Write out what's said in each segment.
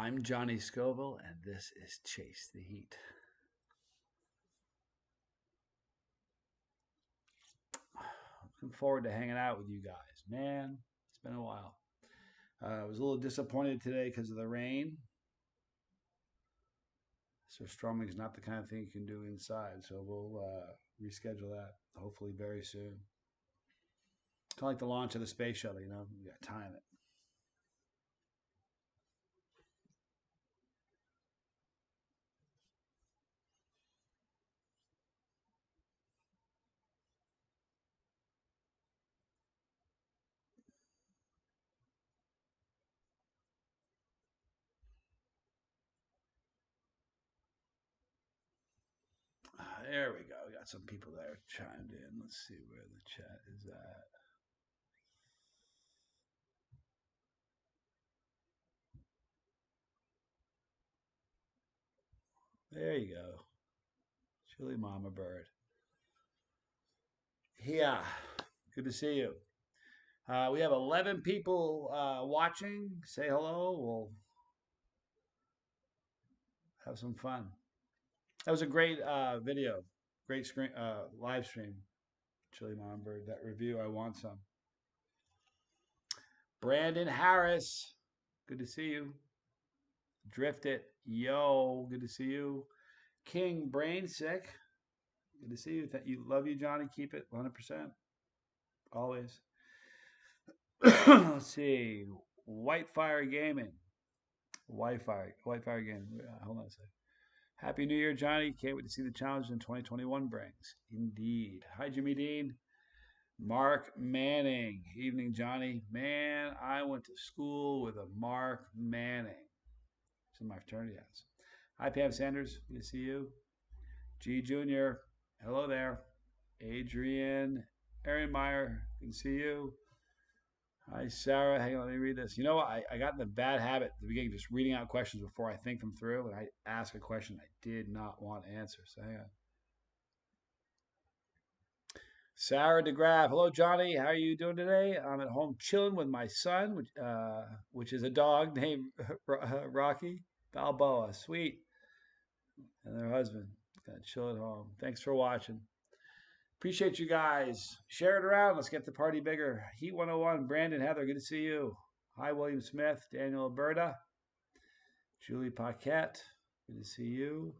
I'm Johnny Scoville, and this is Chase the Heat. Looking forward to hanging out with you guys. Man, it's been a while. I was a little disappointed today because of the rain. So storming is not the kind of thing you can do inside. So we'll reschedule that hopefully very soon. Kind of like the launch of the space shuttle, you know, you got to time it. There we go. We got some people there chimed in. Let's see where the chat is at. There you go. Chili Mama Bird. Yeah. Good to see you. We have 11 people watching. Say hello. We'll have some fun. That was a great video. Great screen live stream. Chili Mom Bird. That review. I want some. Brandon Harris. Good to see you. Drift it. Yo. Good to see you. King Brain Sick. Good to see you. You love you, Johnny. Keep it 100%. Always. Let's see. Whitefire Gaming. Whitefire Gaming. Hold on a second. Happy New Year, Johnny. Can't wait to see the challenges in 2021 brings. Indeed. Hi, Jimmy Dean. Mark Manning. Evening, Johnny. Man, I went to school with a Mark Manning. It's in my fraternity house. Hi, Pam Sanders. Good to see you. G Jr. Hello there. Adrian Ehrenmeyer. Good to see you. Hi, Sarah. Hang on, let me read this. You know what? I got in the bad habit at the beginning just reading out questions before I think them through, and I ask a question I did not want to answer. So hang on. Sarah DeGraff. Hello, Johnny. How are you doing today? I'm at home chilling with my son, which is a dog named Rocky Balboa. Sweet. And their husband. Got to chill at home. Thanks for watching. Appreciate you guys. Share it around. Let's get the party bigger. Heat 101, Brandon, Heather, good to see you. Hi, William Smith, Daniel Alberta, Julie Paquette, good to see you.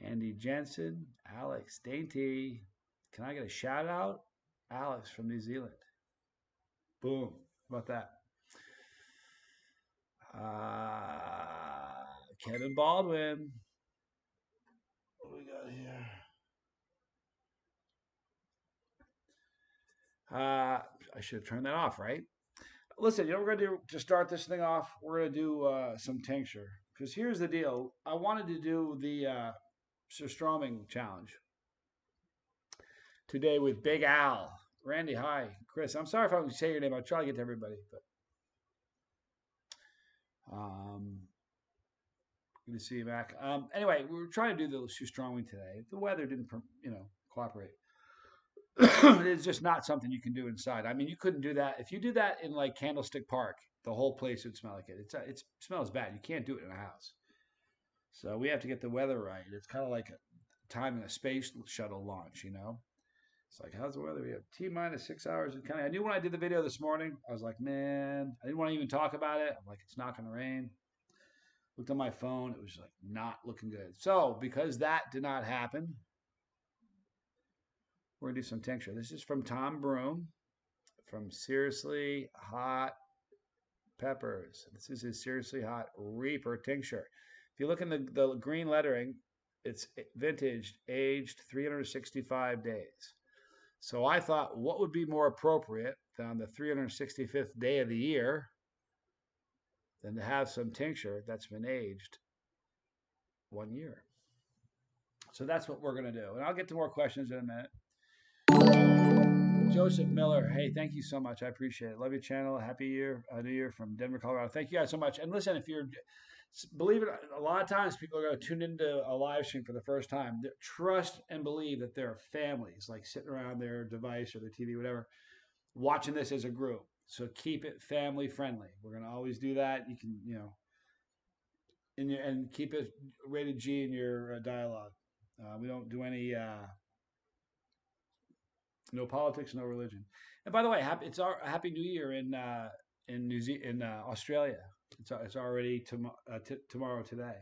Andy Jensen, Alex Dainty. Can I get a shout out? Alex from New Zealand. Boom. How about that? Kevin Baldwin. What do we got here? I should have turned that off, right? Listen, you know what we're gonna do to start this thing off? We're gonna do some tincture because here's the deal. I wanted to do the surstroming challenge today with Big Al. Randy, hi. Chris, I'm sorry if I don't say your name. I'll try to get to everybody, but good to see you, Mac. Anyway, we were trying to do the surstroming today. The weather didn't, cooperate. It's just not something you can do inside. I mean, you couldn't do that if you did that in like Candlestick Park. The whole place would smell like it. It smells bad. You can't do it in a house. So we have to get the weather right. It's kind of like timing a space shuttle launch. It's like, how's the weather? We have T minus 6 hours. I knew when I did the video this morning, I was like, man, I didn't want to even talk about it. I'm like, it's not going to rain. Looked on my phone. It was like not looking good. So because that did not happen, we're going to do some tincture. This is from Tom Broom from Seriously Hot Peppers. This is his Seriously Hot Reaper tincture. If you look in the green lettering, it's vintage, aged 365 days. So I thought, what would be more appropriate than on the 365th day of the year than to have some tincture that's been aged 1 year. So that's what we're going to do. And I'll get to more questions in a minute. Joseph Miller, hey, thank you so much. I appreciate it. Love your channel. Happy New Year from Denver, Colorado. Thank you guys so much. And listen, believe it, a lot of times people are going to tune into a live stream for the first time. Trust and believe that there are families like sitting around their device or their TV, whatever, watching this as a group. So keep it family friendly. We're going to always do that. You can, in your and keep it rated G in your dialogue. We don't do any no politics, no religion. And by the way, it's our Happy New Year in Australia. It's already tomorrow today.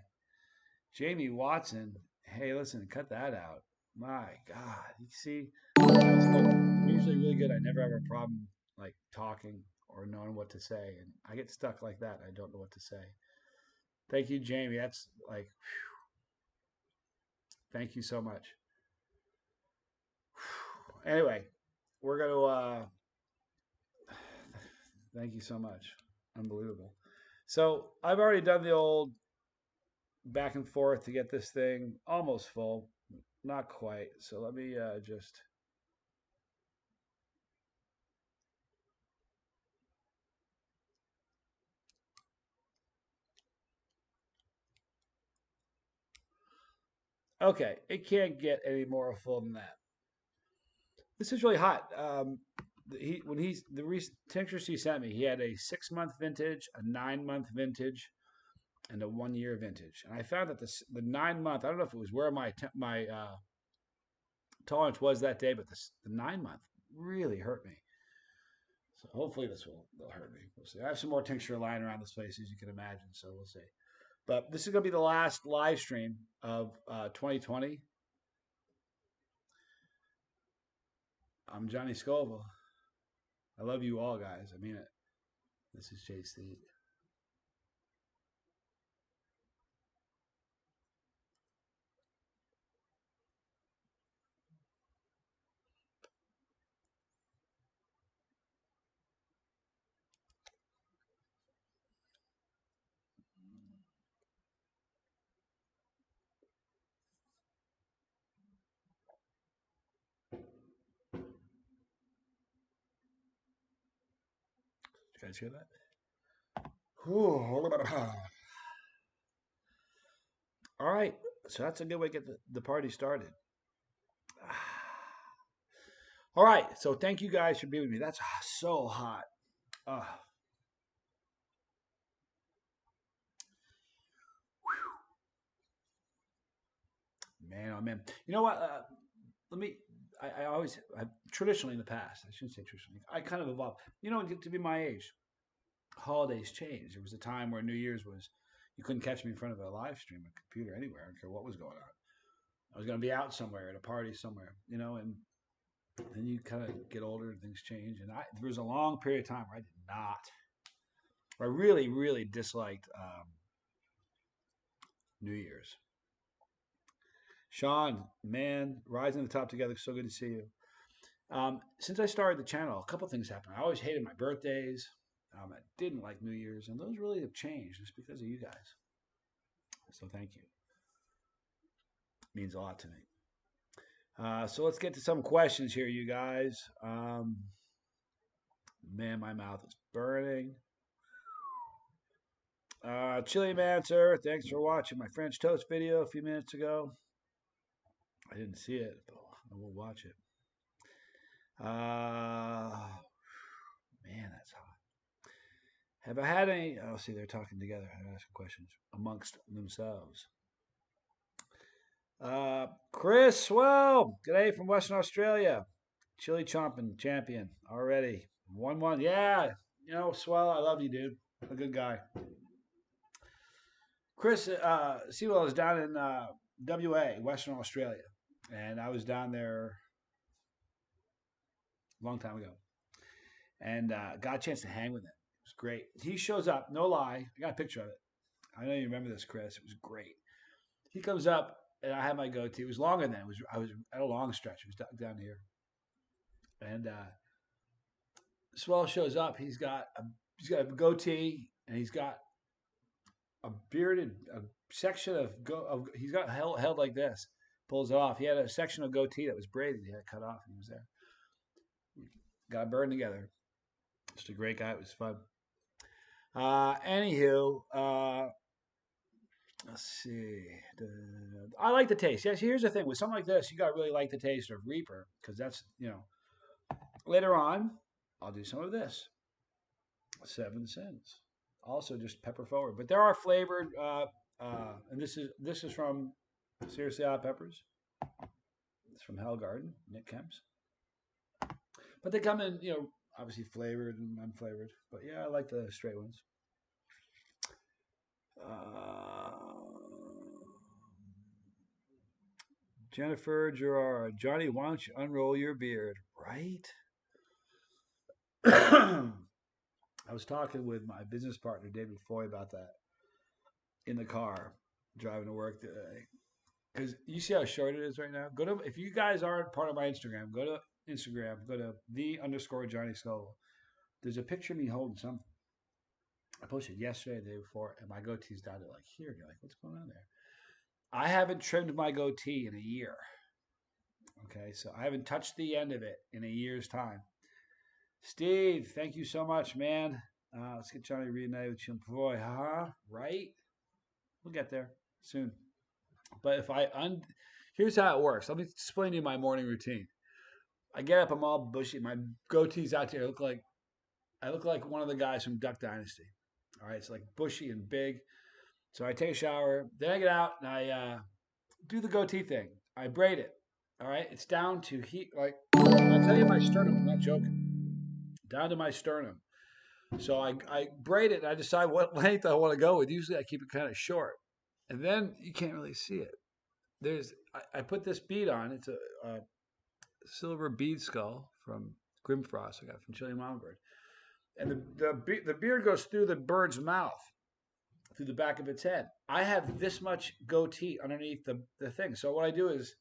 Jamie Watson. Hey, listen, cut that out. My God, you see, I'm usually really good. I never have a problem like talking or knowing what to say, and I get stuck like that. I don't know what to say. Thank you, Jamie. That's like, thank you so much. Anyway, we're gonna. Thank you so much. Unbelievable. So I've already done the old back and forth to get this thing almost full, not quite. So let me just. Okay, it can't get any more full than that. This is really hot. The tinctures he sent me, he had a 6 month vintage, a 9 month vintage, and a 1 year vintage. And I found that the 9 month, I don't know if it was where my tolerance was that day, but the 9 month really hurt me. So hopefully will hurt me. We'll see. I have some more tincture lying around this place, as you can imagine. So we'll see. But this is going to be the last live stream of 2020. I'm Johnny Scoville. I love you all, guys. I mean it. This is JC. Did you guys hear that? All right. So that's a good way to get the party started. All right. So thank you guys for being with me. That's so hot. Uh, man, oh man. You know what? Let me. I always, traditionally in the past, I shouldn't say traditionally, I kind of evolved. You know, to be my age, holidays changed. There was a time where New Year's was, you couldn't catch me in front of a live stream, a computer, anywhere. I don't care what was going on. I was going to be out somewhere at a party somewhere, and then you kind of get older and things change. And there was a long period of time where I did not. I really, really disliked New Year's. Sean, man, rising to the top together. So good to see you. Since I started the channel, a couple things happened. I always hated my birthdays. I didn't like New Year's, and those really have changed just because of you guys. So thank you. It means a lot to me. So let's get to some questions here, you guys. Man, my mouth is burning. Chili Mancer, thanks for watching my French toast video a few minutes ago. I didn't see it, but I will watch it. Man, that's hot. Have I had any? Oh, see, they're talking together. I'm asking questions amongst themselves. Chris Swell, g'day from Western Australia. Chili chomping champion already. 1-1. Yeah, Swell, I love you, dude. A good guy. Chris Sewell is down in WA, Western Australia. And I was down there a long time ago. And got a chance to hang with him. It was great. He shows up, no lie. I got a picture of it. I know you remember this, Chris. It was great. He comes up, and I had my goatee. It was longer than it was. I was at a long stretch. It was down here, and Swell shows up. He's got a goatee, and he's got a section of he's got held like this. Pulls it off. He had a section of goatee that was braided. He had cut off, and he was there. Got burned together. Just a great guy. It was fun. Anywho, let's see. I like the taste. Yes, here's the thing. With something like this, you got to really like the taste of Reaper because that's, later on, I'll do some of this. 7 cents. Also just pepper forward. But there are flavored And this is from Seriously Odd Peppers. It's from Hell Garden, Nick Kemp's. But they come in, obviously flavored and unflavored. But yeah, I like the straight ones. Uh, Jennifer Gerard, Johnny, why don't you unroll your beard? Right? I was talking with my business partner, David Foy, about that in the car driving to work today. Because you see how short it is right now? If you guys aren't part of my Instagram, go to Instagram, go to _Johnny Scoville. There's a picture of me holding something. I posted yesterday, the day before, and my goatee's down to like here. And you're like, what's going on there? I haven't trimmed my goatee in a year. Okay, so I haven't touched the end of it in a year's time. Steve, thank you so much, man. Let's get Johnny reunited with Jim Boy, huh? Right? We'll get there soon. But here's how it works. Let me explain to you my morning routine. I get up, I'm all bushy, my goatee's out there. I look like one of the guys from Duck Dynasty. All right, it's like bushy and big. So I take a shower, then I get out and I do the goatee thing. I braid it. All right, it's down to heat. Like I'll tell you my sternum. I'm not joking. Down to my sternum. So I braid it and I decide what length I want to go with. Usually I keep it kind of short, and then you can't really see it. I put this bead on. It's a silver bead skull from Grimfrost. I got it from Chili Mama Bird, and the beard goes through the bird's mouth, through the back of its head. I have this much goatee underneath the thing. So what I do is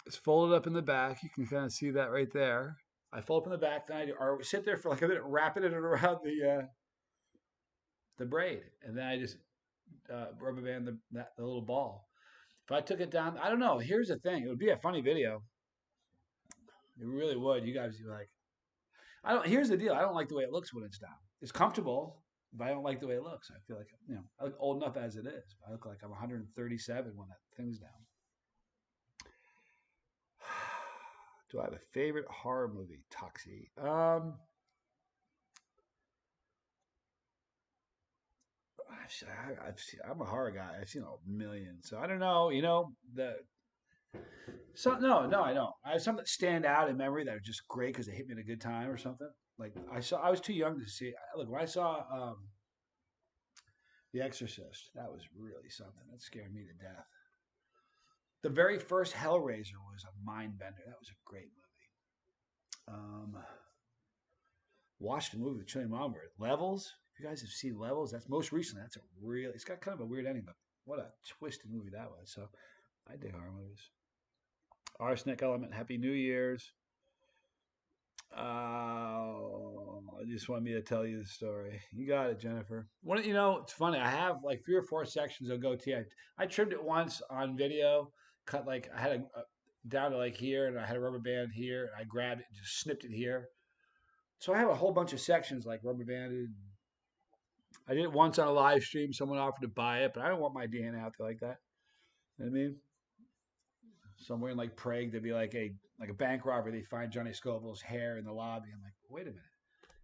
it's folded up in the back. You can kind of see that right there. I fold up in the back, then I do, or sit there for like a minute, wrapping it around the braid, and then I just rubber band the little ball. If I took it down, I don't know. Here's the thing: it would be a funny video. It really would. You guys would be like, I don't. Here's the deal: I don't like the way it looks when it's down. It's comfortable, but I don't like the way it looks. I feel like I look old enough as it is. I look like I'm 137 when that thing's down. Do I have a favorite horror movie? Toxie. I'm a horror guy. I've seen a million, so I don't know. No, I don't. I have some that stand out in memory that are just great because they hit me at a good time or something. Like I was too young to see. Look, when I saw The Exorcist, that was really something. That scared me to death. The very first Hellraiser was a mind bender. That was a great movie. Watched the movie with Chili Mom. Levels. If you guys have seen Levels, that's most recently. That's a really. It's got kind of a weird ending, but what a twisted movie that was. So I dig horror movies. Arsenic Element. Happy New Year's. I just want me to tell you the story. You got it, Jennifer. It's funny. I have like 3 or 4 sections of goatee. I trimmed it once on video. Cut like I had down to like here, and I had a rubber band here. And I grabbed it, and just snipped it here. So I have a whole bunch of sections like rubber banded. I did it once on a live stream. Someone offered to buy it, but I don't want my DNA out there like that. You know what I mean? Somewhere in like Prague, there'd be like a bank robbery. They find Johnny Scoville's hair in the lobby. I'm like, wait a minute.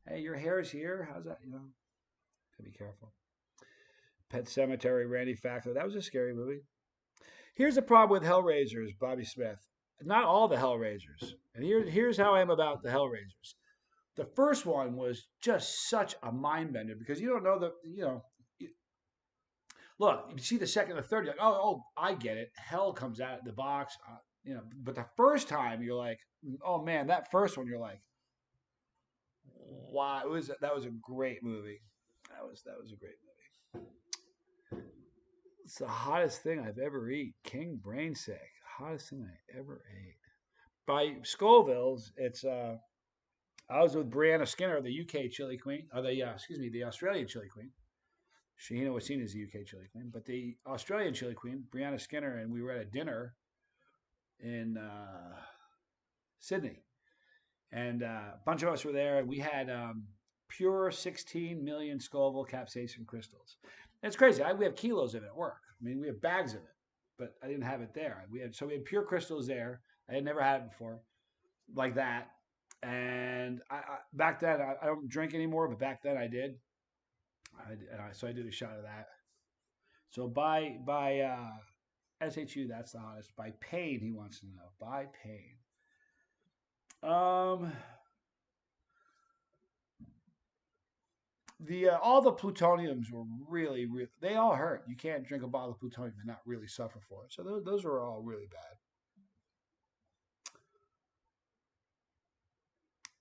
Hey, your hair is here. How's that? Gotta be careful. Pet Cemetery, Randy Fackler. That was a scary movie. Here's the problem with Hellraisers, Bobby Smith. Not all the Hellraisers. And here's how I am about the Hellraisers. The first one was just such a mind bender because you don't know look, you see the second or third, you're like, oh, I get it. Hell comes out of the box, But the first time, you're like, oh man, that first one, you're like, wow, that was a great movie. That was a great movie. It's the hottest thing I've ever eaten. King Brain Sick. Hottest thing I ever ate. By Scoville's, it's I was with Brianna Skinner, the UK chili queen, or the Australian chili queen. Shahina Wasina is the UK chili queen, but the Australian chili queen, Brianna Skinner, and we were at a dinner in Sydney, and a bunch of us were there, and we had pure 16 million Scoville capsaicin crystals. And it's crazy. We have kilos of it at work. I mean, we have bags of it, but I didn't have it there. We had pure crystals there. I had never had it before, like that. And back then, I don't drink anymore, but back then I did. So I did a shot of that. So by SHU, that's the hottest. By pain, he wants to know. By pain. Um, the all the plutoniums were really, really. They all hurt. You can't drink a bottle of plutonium and not really suffer for it. So those are all really bad.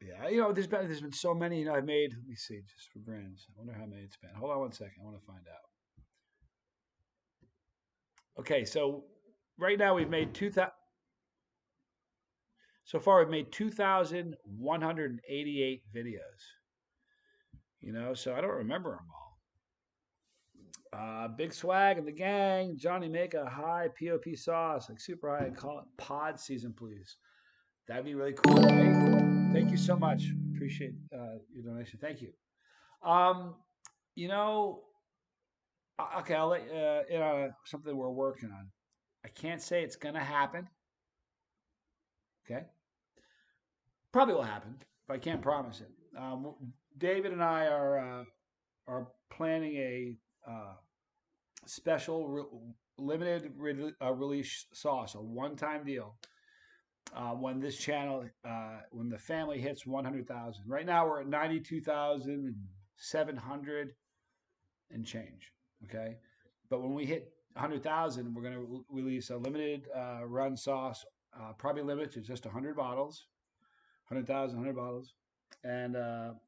Yeah, there's been so many. I've made. Let me see, just for brands. I wonder how many it's been. Hold on one second. I want to find out. Okay, so right now we've made 2,000. So far, we've made 2,188 videos. So I don't remember them all. Big Swag and the gang. Johnny, make a high POP sauce, like super high, and call it pod season, please. That'd be really cool, right? Thank you so much. Appreciate your donation. Thank you. Um, you know, okay, I'll let something we're working on. I can't say it's gonna happen. Okay, probably will happen, but I can't promise it. David and I are planning a special limited release sauce, a one-time deal. When this channel, when the family hits 100,000. Right now we're at 92,700 and change. Okay, but when we hit 100,000, we're going to release a limited run sauce, probably limited to just 100 bottles, 100,000, 100 bottles. And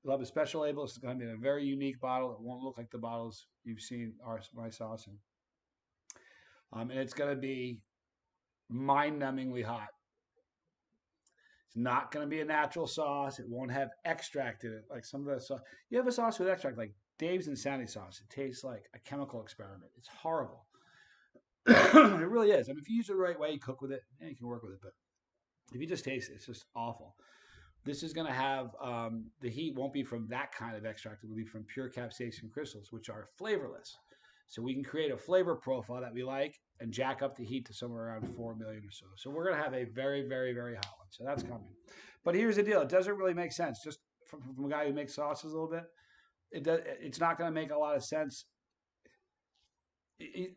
we'll have a special label. It's going to be a very unique bottle. It won't look like the bottles you've seen my sauce in. And it's going to be mind-numbingly hot. It's not going to be a natural sauce. It won't have extract in it like some of the sauce. You have a sauce with extract, like Dave's Insanity sauce. It tastes like a chemical experiment. It's horrible. It really is. I mean, if you use it the right way, you cook with it, and you can work with it. But if you just taste it, it's just awful. This is going to have the heat won't be from that kind of extract. It will be from pure capsaicin crystals, which are flavorless. So we can create a flavor profile that we like and jack up the heat to somewhere around 4 million or so. So we're going to have a very, very, very hot one. So that's coming. But here's the deal. It doesn't really make sense. Just from a guy who makes sauces a little bit, it's not going to make a lot of sense it,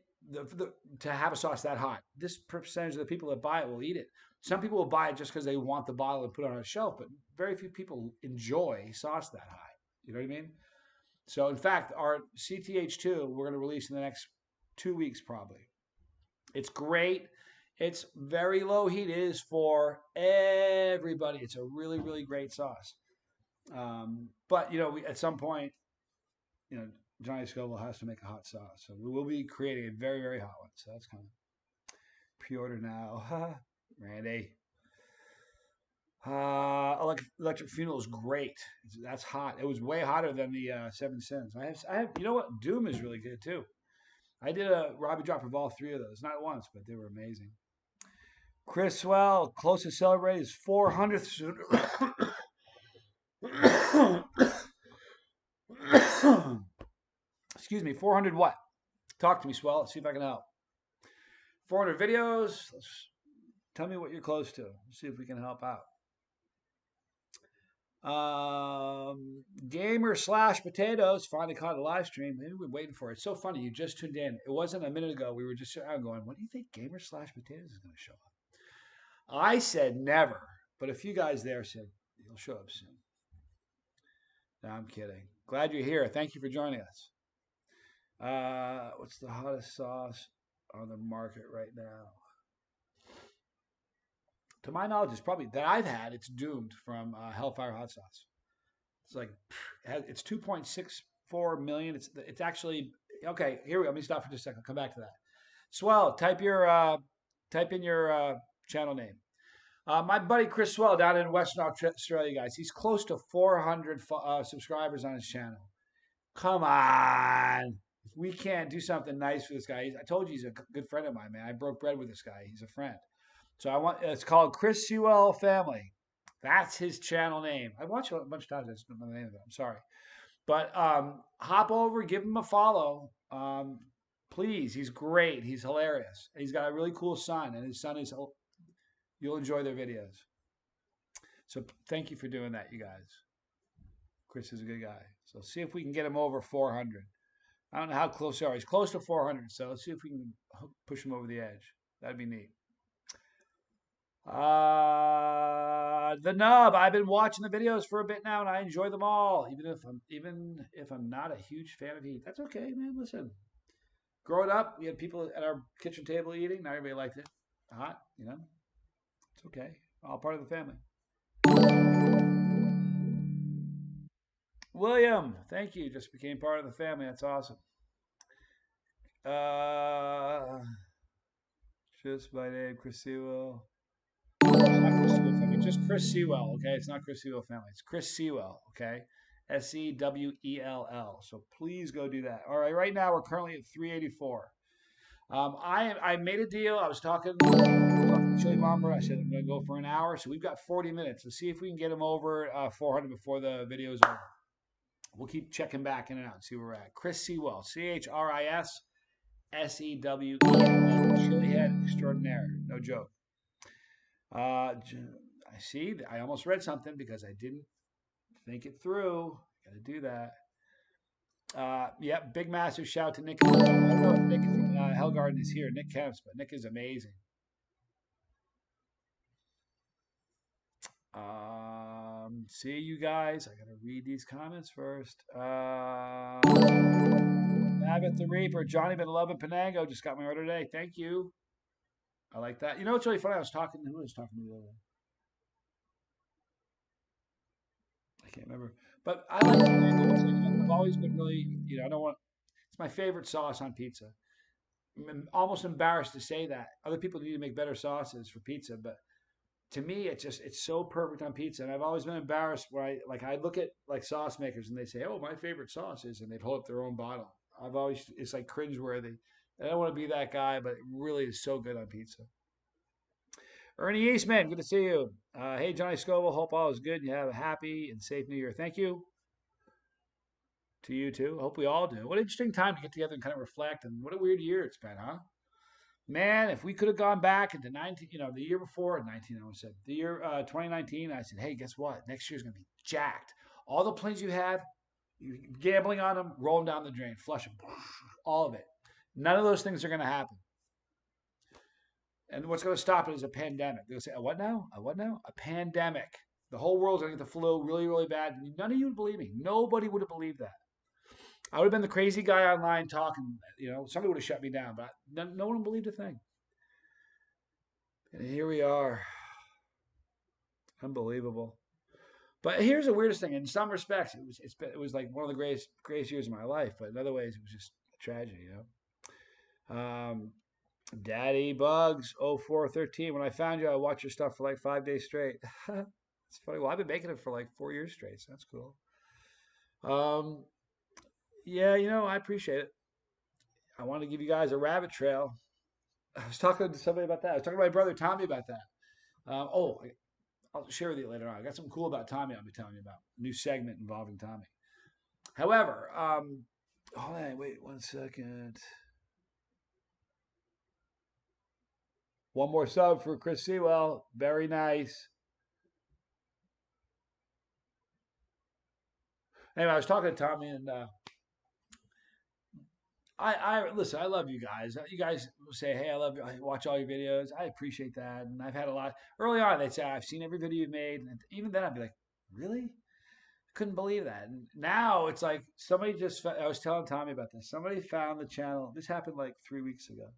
to have a sauce that hot. This percentage of the people that buy it will eat it. Some people will buy it just because they want the bottle and put it on a shelf, but very few people enjoy sauce that high. You know what I mean? So, in fact, our CTH2 we're going to release in the next 2 weeks probably. It's great. It's very low heat. It is for everybody. It's a really, really great sauce. But at some point, you know, Johnny Scoville has to make a hot sauce, so we will be creating a very, very hot one. So that's coming. Pre-order now, Randy. Electric Funeral is great. That's hot. It was way hotter than the Seven Sins. I have. You know what? Doom is really good too. I did a Robbie drop of all three of those, not once, but they were amazing. Chris Swell, close to celebrate his 400th. Excuse me, 400 what? Talk to me, Swell. Let's see if I can help. 400 videos. Tell me what you're close to. Let's see if we can help out. Gamer slash potatoes finally caught a live stream. Maybe we're waiting for it. It's so funny. You just tuned in. It wasn't a minute ago. We were just sitting around going, "When do you think Gamer slash potatoes is going to show up?" I said never, but a few guys there said he'll show up soon. No, I'm kidding. Glad you're here. Thank you for joining us. What's the hottest sauce on the market right now? To my knowledge, it's probably that I've had. It's Doomed from Hellfire Hot Sauce. It's like it's 2.64 million. It's actually okay. Here we go. Let me stop for just a second. I'll come back to that. Swell. Type in your channel name. My buddy Chris Swell down in Western Australia, guys. He's close to 400 subscribers on his channel. Come on. We can't do something nice for this guy. I told you he's a good friend of mine, man. I broke bread with this guy. He's a friend. So it's called Chris Sewell Family. That's his channel name. I watch it a bunch of times. That's not the name of it. I'm sorry. But hop over, give him a follow. Please. He's great. He's hilarious. He's got a really cool son, and his son is, you'll enjoy their videos. So thank you for doing that, you guys. Chris is a good guy. So see if we can get him over 400. I don't know how close they are. He's close to 400, so let's see if we can push him over the edge. That'd be neat. The nub. I've been watching the videos for a bit now, and I enjoy them all. Even if I'm not a huge fan of heat, that's okay, man. Listen, growing up, we had people at our kitchen table eating. Not everybody liked it hot. It's okay. All part of the family. William, thank you. Just became part of the family. That's awesome. Uh, just my name, Chris Sewell. Not Chris Sewell family, just Chris Sewell. Okay, it's not Chris Sewell family. It's Chris Sewell. Okay, Sewell. So please go do that. All right, right now we're currently at 384. I made a deal. I was talking to Chili Bomber. I said I'm going to go for an hour, so we've got 40 minutes. Let's see if we can get him over 400 before the video is over. We'll keep checking back in and out and see where we're at. Chris Sewell, ChrisSewell, chili head extraordinaire. No joke. I see. I almost read something because I didn't think it through. Got to do that. Big massive shout to Nick. I don't know if Nick Hellgarden is here. Nick Kemps, but Nick is amazing. See you guys. I gotta read these comments first. Abbott the Reaper, Johnny been loving Panango. Just got my order today. Thank you. I like that. You know what's really funny? Who was talking to me the other day? I can't remember. But I like Panango. I've always been really, I don't want. It's my favorite sauce on pizza. I'm almost embarrassed to say that. Other people need to make better sauces for pizza, but to me, it's so perfect on pizza. And I've always been embarrassed where I look at like sauce makers and they say, "Oh, my favorite sauce is," and they hold up their own bottle. It's like cringeworthy. I don't want to be that guy, but it really is so good on pizza. Ernie Eastman, good to see you. Hey, Johnny Scoville, hope all is good. You have a happy and safe New Year. Thank you to you too. Hope we all do. What an interesting time to get together and kind of reflect. And what a weird year it's been, huh? Man, if we could have gone back into 19, the year before 19, I almost said the year 2019, I said, hey, guess what? Next year's going to be jacked. All the plans you had, you gambling on them, roll them down the drain, flush them, all of it. None of those things are going to happen. And what's going to stop it is a pandemic. They'll say, a what now? A what now? A pandemic. The whole world's going to get the flu really, really bad. None of you would believe me. Nobody would have believed that. I would have been the crazy guy online talking. Somebody would have shut me down, but no one believed a thing. And here we are. Unbelievable. But here's the weirdest thing. In some respects, it was like one of the greatest years of my life. But in other ways, it was just a tragedy. Daddy Bugs 0413. When I found you, I watched your stuff for like 5 days straight. It's funny. Well, I've been making it for like 4 years straight, so that's cool. Yeah, I appreciate it. I want to give you guys a rabbit trail. I was talking to somebody about that. I was talking to my brother Tommy about that. I'll share with you later on. I got something cool about Tommy I'll be telling you about. A new segment involving Tommy. However, hold on, wait 1 second. One more sub for Chris Sewell. Very nice. Anyway, I was talking to Tommy, and I listen. I love you guys. You guys say, "Hey, I love you. I watch all your videos." I appreciate that, and I've had a lot. Early on, they'd say, "I've seen every video you've made," and even then, I'd be like, "Really?" Couldn't believe that. And now it's like somebody just. I was telling Tommy about this. Somebody found the channel. This happened like 3 weeks ago.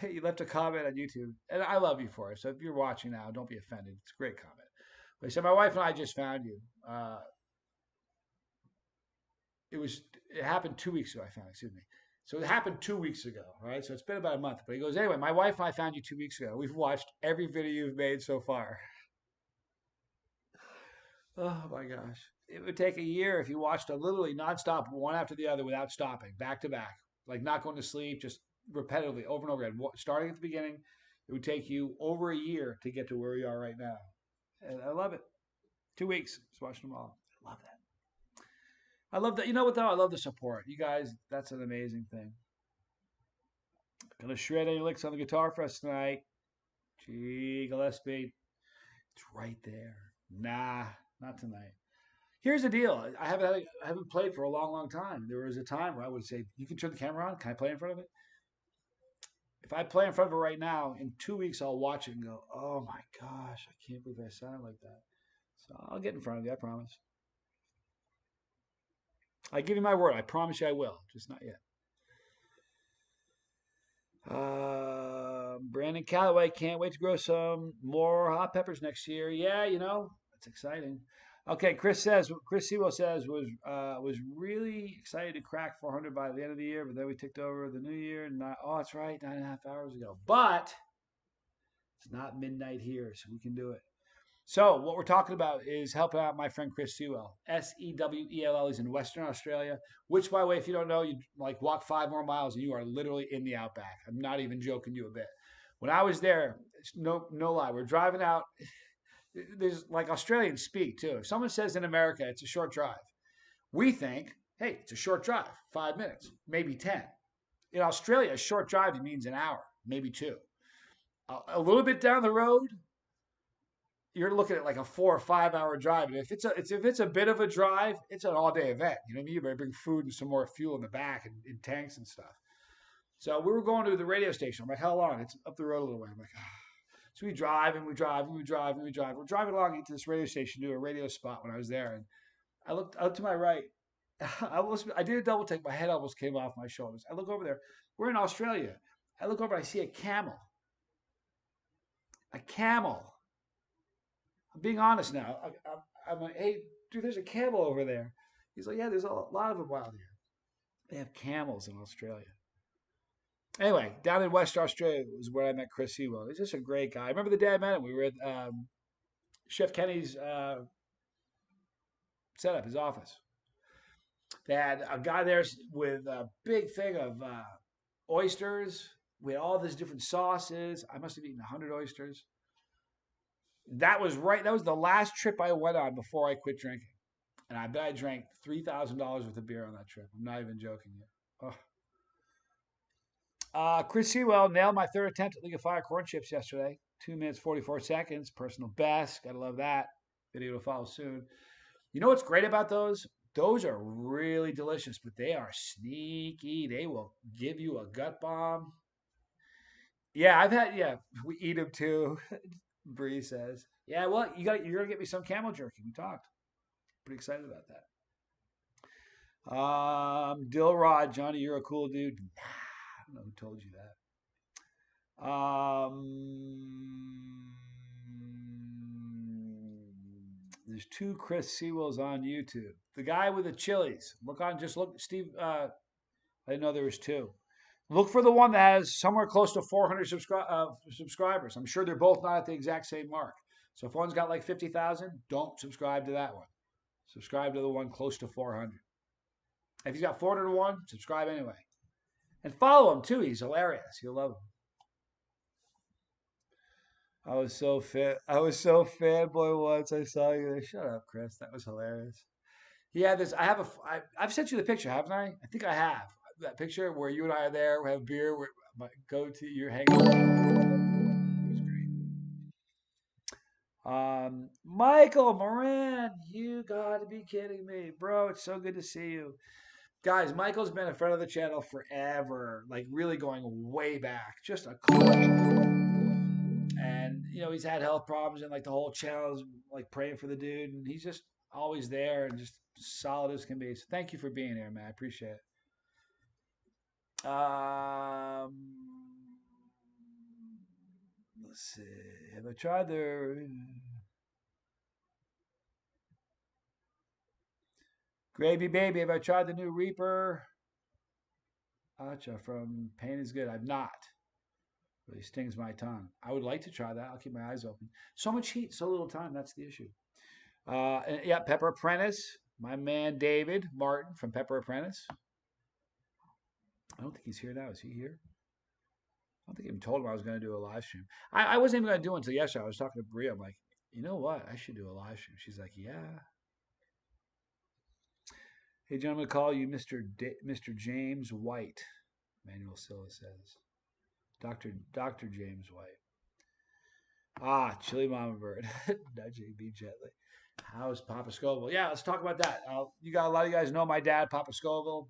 You left a comment on YouTube, and I love you for it. So if you're watching now, don't be offended. It's a great comment. But he said, "My wife and I just found you." It happened 2 weeks ago. I found, excuse me. So it happened 2 weeks ago, right? So it's been about a month. But he goes, anyway, my wife and I found you 2 weeks ago. We've watched every video you've made so far. Oh my gosh. It would take a year if you watched a literally nonstop, one after the other without stopping, back to back, like not going to sleep, just repetitively over and over again. Starting at the beginning, it would take you over a year to get to where you are right now. And I love it. 2 weeks, just watched them all. I love that. I love that. You know what though? I love the support. You guys, that's an amazing thing. Gonna shred any licks on the guitar for us tonight. Gee, Gillespie. It's right there. Nah, not tonight. Here's the deal. I haven't played for a long, long time. There was a time where I would say, "You can turn the camera on. Can I play in front of it?" If I play in front of it right now, in 2 weeks I'll watch it and go, "Oh my gosh, I can't believe I sound like that." So I'll get in front of you. I promise. I give you my word. I promise you I will. Just not yet. Brandon Calloway can't wait to grow some more hot peppers next year. Yeah, that's exciting. Okay, Chris Sewell says was really excited to crack 400 by the end of the year, but then we ticked over the new year. And oh, that's right, 9.5 hours ago. But it's not midnight here, so we can do it. So what we're talking about is helping out my friend Chris Sewell, Sewell. He's in Western Australia. Which, by the way, if you don't know, you like walk 5 more miles and you are literally in the outback. I'm not even joking you a bit. When I was there, no lie, we're driving out. There's like Australians speak too. If someone says in America it's a short drive, we think, hey, it's a short drive, 5 minutes, maybe 10. In Australia, a short drive means an hour, maybe two. A little bit down the road, you're looking at like a 4 or 5 hour drive. And if it's a bit of a drive, it's an all day event. You know what I mean? You better bring food and some more fuel in the back and in tanks and stuff. So we were going to the radio station. I'm like, how long? It's up the road a little way. I'm like, ah. So we drive and we drive and we drive and we drive. We're driving along to this radio station, do a radio spot when I was there, and I looked out to my right. I did a double take. My head almost came off my shoulders. I look over there. We're in Australia. I look over. I see a camel. A camel. I'm being honest now. I'm like, hey, dude, there's a camel over there. He's like, yeah, there's a lot of them wild here. They have camels in Australia. Anyway, down in West Australia was where I met Chris Sewell. He's just a great guy. I remember the day I met him. We were at Chef Kenny's setup, his office. They had a guy there with a big thing of oysters. We had all these different sauces. I must have eaten 100 oysters. That was right. That was the last trip I went on before I quit drinking. And I bet I drank $3,000 worth of beer on that trip. I'm not even joking yet. Oh. Chris Sewell nailed my third attempt at League of Fire corn chips yesterday. 2 minutes, 44 seconds. Personal best. Gotta love that. Video to follow soon. You know what's great about those? Those are really delicious, but they are sneaky. They will give you a gut bomb. Yeah, yeah, we eat them too. Bree says. Yeah, well, you're gonna get me some camel jerky. We talked. Pretty excited about that. Dilrod, Johnny, you're a cool dude. Nah, I don't know who told you that. There's two Chris Sewells on YouTube. The guy with the chilies. Look, Steve. I didn't know there was two. Look for the one that has somewhere close to 400 subscribers. I'm sure they're both not at the exact same mark. So if one's got like 50,000, don't subscribe to that one. Subscribe to the one close to 400. If he's got 401, subscribe anyway. And follow him too. He's hilarious. You'll love him. I was so fanboy once I saw you there. Shut up, Chris. That was hilarious. He had this. I've sent you the picture, haven't I? I think I have. That picture where you and I are there, we have beer, you're hanging out. It was great. Michael Moran, you got to be kidding me, bro. It's so good to see you. Guys, Michael's been a friend of the channel forever, like really going way back. Just a clutch. And he's had health problems, and like the whole channel is like praying for the dude, and he's just always there and just solid as can be. So thank you for being here, man. I appreciate it. Let's see. Have I tried the Gravy Baby? Have I tried the new Reaper? Acha from Pain is Good. I've not. Really stings my tongue. I would like to try that. I'll keep my eyes open. So much heat, so little time. That's the issue. Yeah, Pepper Apprentice. My man David Martin from Pepper Apprentice. I don't think he's here now. Is he here? I don't think I even told him I was going to do a live stream. I wasn't even going to do it until yesterday. I was talking to Bria. I'm like, you know what? I should do a live stream. She's like, yeah. Hey, John, I'm going to call you Mr. James White. Manuel Silla says. Dr. James White. Chili Mama Bird. Nudging me gently. How's Papa Scoville? Yeah, let's talk about that. You got a lot of you guys know my dad, Papa Scoville.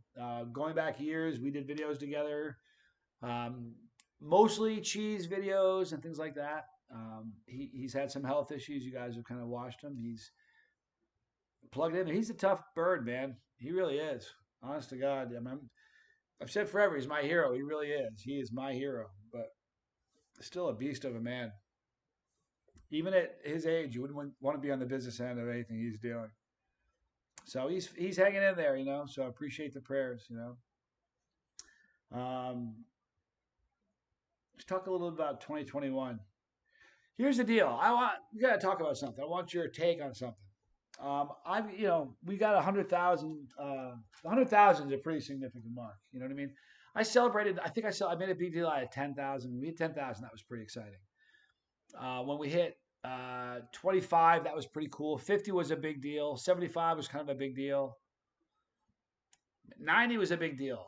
Going back years, we did videos together, um, mostly cheese videos and things like that. He's had some health issues. You guys have kind of watched him. He's plugged in. He's a tough bird, man. He really is. Honest to God, I mean, I've said forever, he's my hero. He really is. He is my hero. But still a beast of a man. Even at his age, you wouldn't want to be on the business end of anything he's doing. So he's hanging in there, So I appreciate the prayers. Um, let's talk a little bit about 2021. Here's the deal. We got to talk about something. I want your take on something. We got 100,000. 100,000 is a pretty significant mark. You know what I mean? I celebrated. I made a big deal. I had 10,000. We had 10,000. That was pretty exciting. When we hit 25, that was pretty cool. 50 was a big deal. 75 was kind of a big deal. 90 was a big deal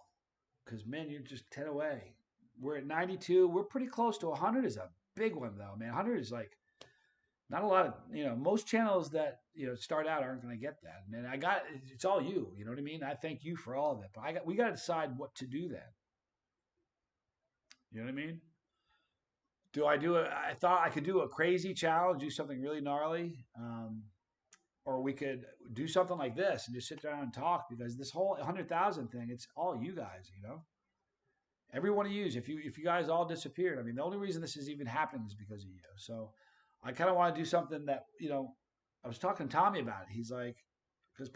because man, you're just 10 away. We're at 92. We're pretty close to 100. Is a big one though, man. 100 is like not a lot of most channels that start out aren't going to get that. And it's all you. You know what I mean? I thank you for all of it, but we got to decide what to do then. You know what I mean? Do I do it? I thought I could do a crazy challenge, do something really gnarly, or we could do something like this and just sit down and talk because this whole 100,000 thing, it's all you guys. Every one of you. If you guys all disappeared, I mean, the only reason this is even happening is because of you. So I kind of want to do something that I was talking to Tommy about it. He's like, because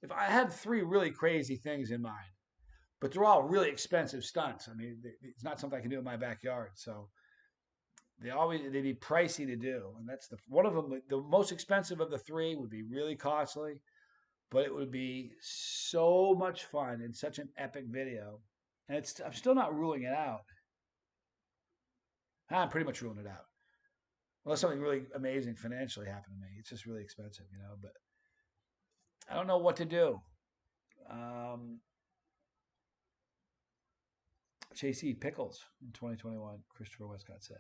if I had three really crazy things in mind, but they're all really expensive stunts. I mean, it's not something I can do in my backyard. So they'd be pricey to do, and that's the one of them. The most expensive of the three would be really costly, but it would be so much fun and such an epic video. And I'm still not ruling it out. I'm pretty much ruling it out. Unless something really amazing financially happened to me. It's just really expensive. But I don't know what to do. Um, JC pickles in 2021, Christopher Westcott says.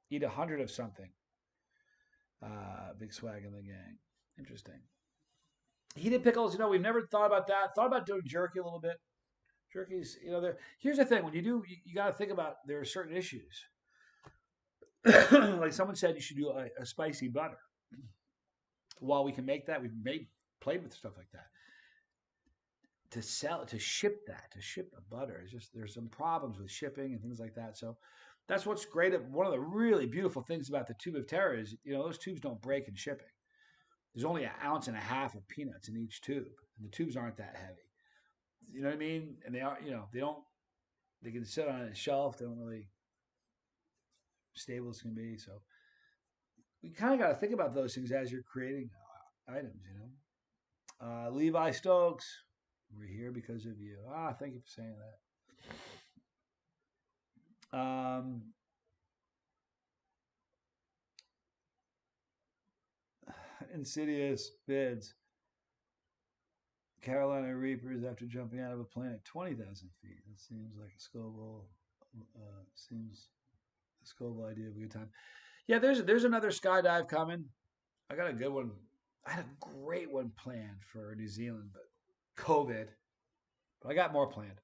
Eat 100 of something. Big swag in the gang. Interesting. Heated pickles, we've never thought about that. Thought about doing jerky a little bit. Jerky's, here's the thing. When you do, you got to think about there are certain issues. Like someone said, you should do a spicy butter. While we can make that, played with stuff like that. To ship the butter, it's just there's some problems with shipping and things like that. So that's what's great. One of the really beautiful things about the tube of terror is, those tubes don't break in shipping. There's only an ounce and a half of peanuts in each tube, and the tubes aren't that heavy. You know what I mean? And they are, they don't, they can sit on a shelf. They don't really stable as can be. So we kind of got to think about those things as you're creating items. Levi Stokes, we're here because of you. Thank you for saying that. Insidious bids. Carolina Reapers after jumping out of a plane at 20,000 feet. That seems like a Scoville. Seems a Scoville idea of a good time. Yeah, there's another skydive coming. I got a good one. I had a great one planned for New Zealand, but COVID. But I got more planned.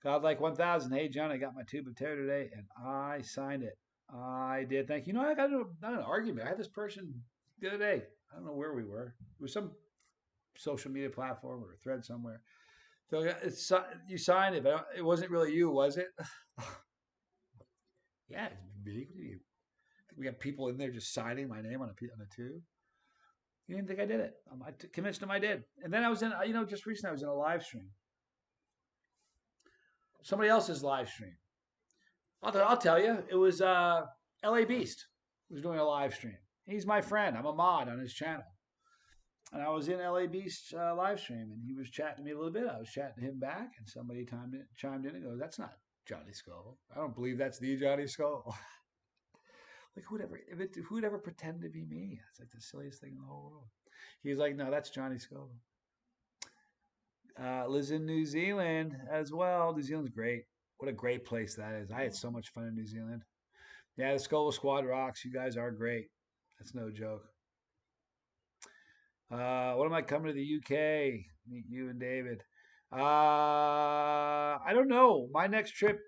Godlike 1000. Hey, John, I got my tube of terror today, and I signed it. I did. Thank you. I got not an argument. I had this person the other day. I don't know where we were. It was some social media platform or a thread somewhere. So you signed it, but it wasn't really you, was it? Yeah, it's big. I think we got people in there just signing my name on a tube. You didn't think I did it? I convinced them I did. And then I was in, just recently I was in a live stream. Somebody else's live stream. I'll tell you, it was LA Beast was doing a live stream. He's my friend. I'm a mod on his channel. And I was in LA Beast's live stream, and he was chatting to me a little bit. I was chatting to him back, and somebody chimed in and goes, "That's not Johnny Scoville. I don't believe that's the Johnny Scoville." Like who'd ever pretend to be me? It's like the silliest thing in the whole world. He's like, "No, that's Johnny Scoville." Lives in New Zealand as well. New Zealand's great. What a great place that is. I had so much fun in New Zealand. Yeah, the Scoville Squad rocks. You guys are great. That's no joke. When am I coming to the UK? Meet you and David. I don't know. My next trip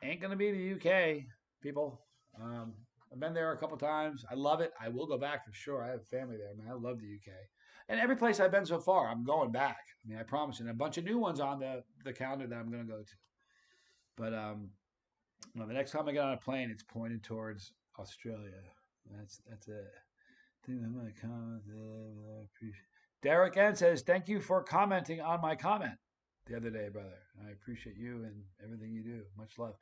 ain't gonna be the UK, people. Um, I've been there a couple times. I love it. I will go back for sure. I have family there, man. I love the UK. And every place I've been so far, I'm going back. I mean, I promise. And a bunch of new ones on the calendar that I'm gonna go to. But the next time I get on a plane, it's pointed towards Australia. That's it. Think I'm gonna comment. Derek N says, "Thank you for commenting on my comment the other day, brother. I appreciate you and everything you do. Much love."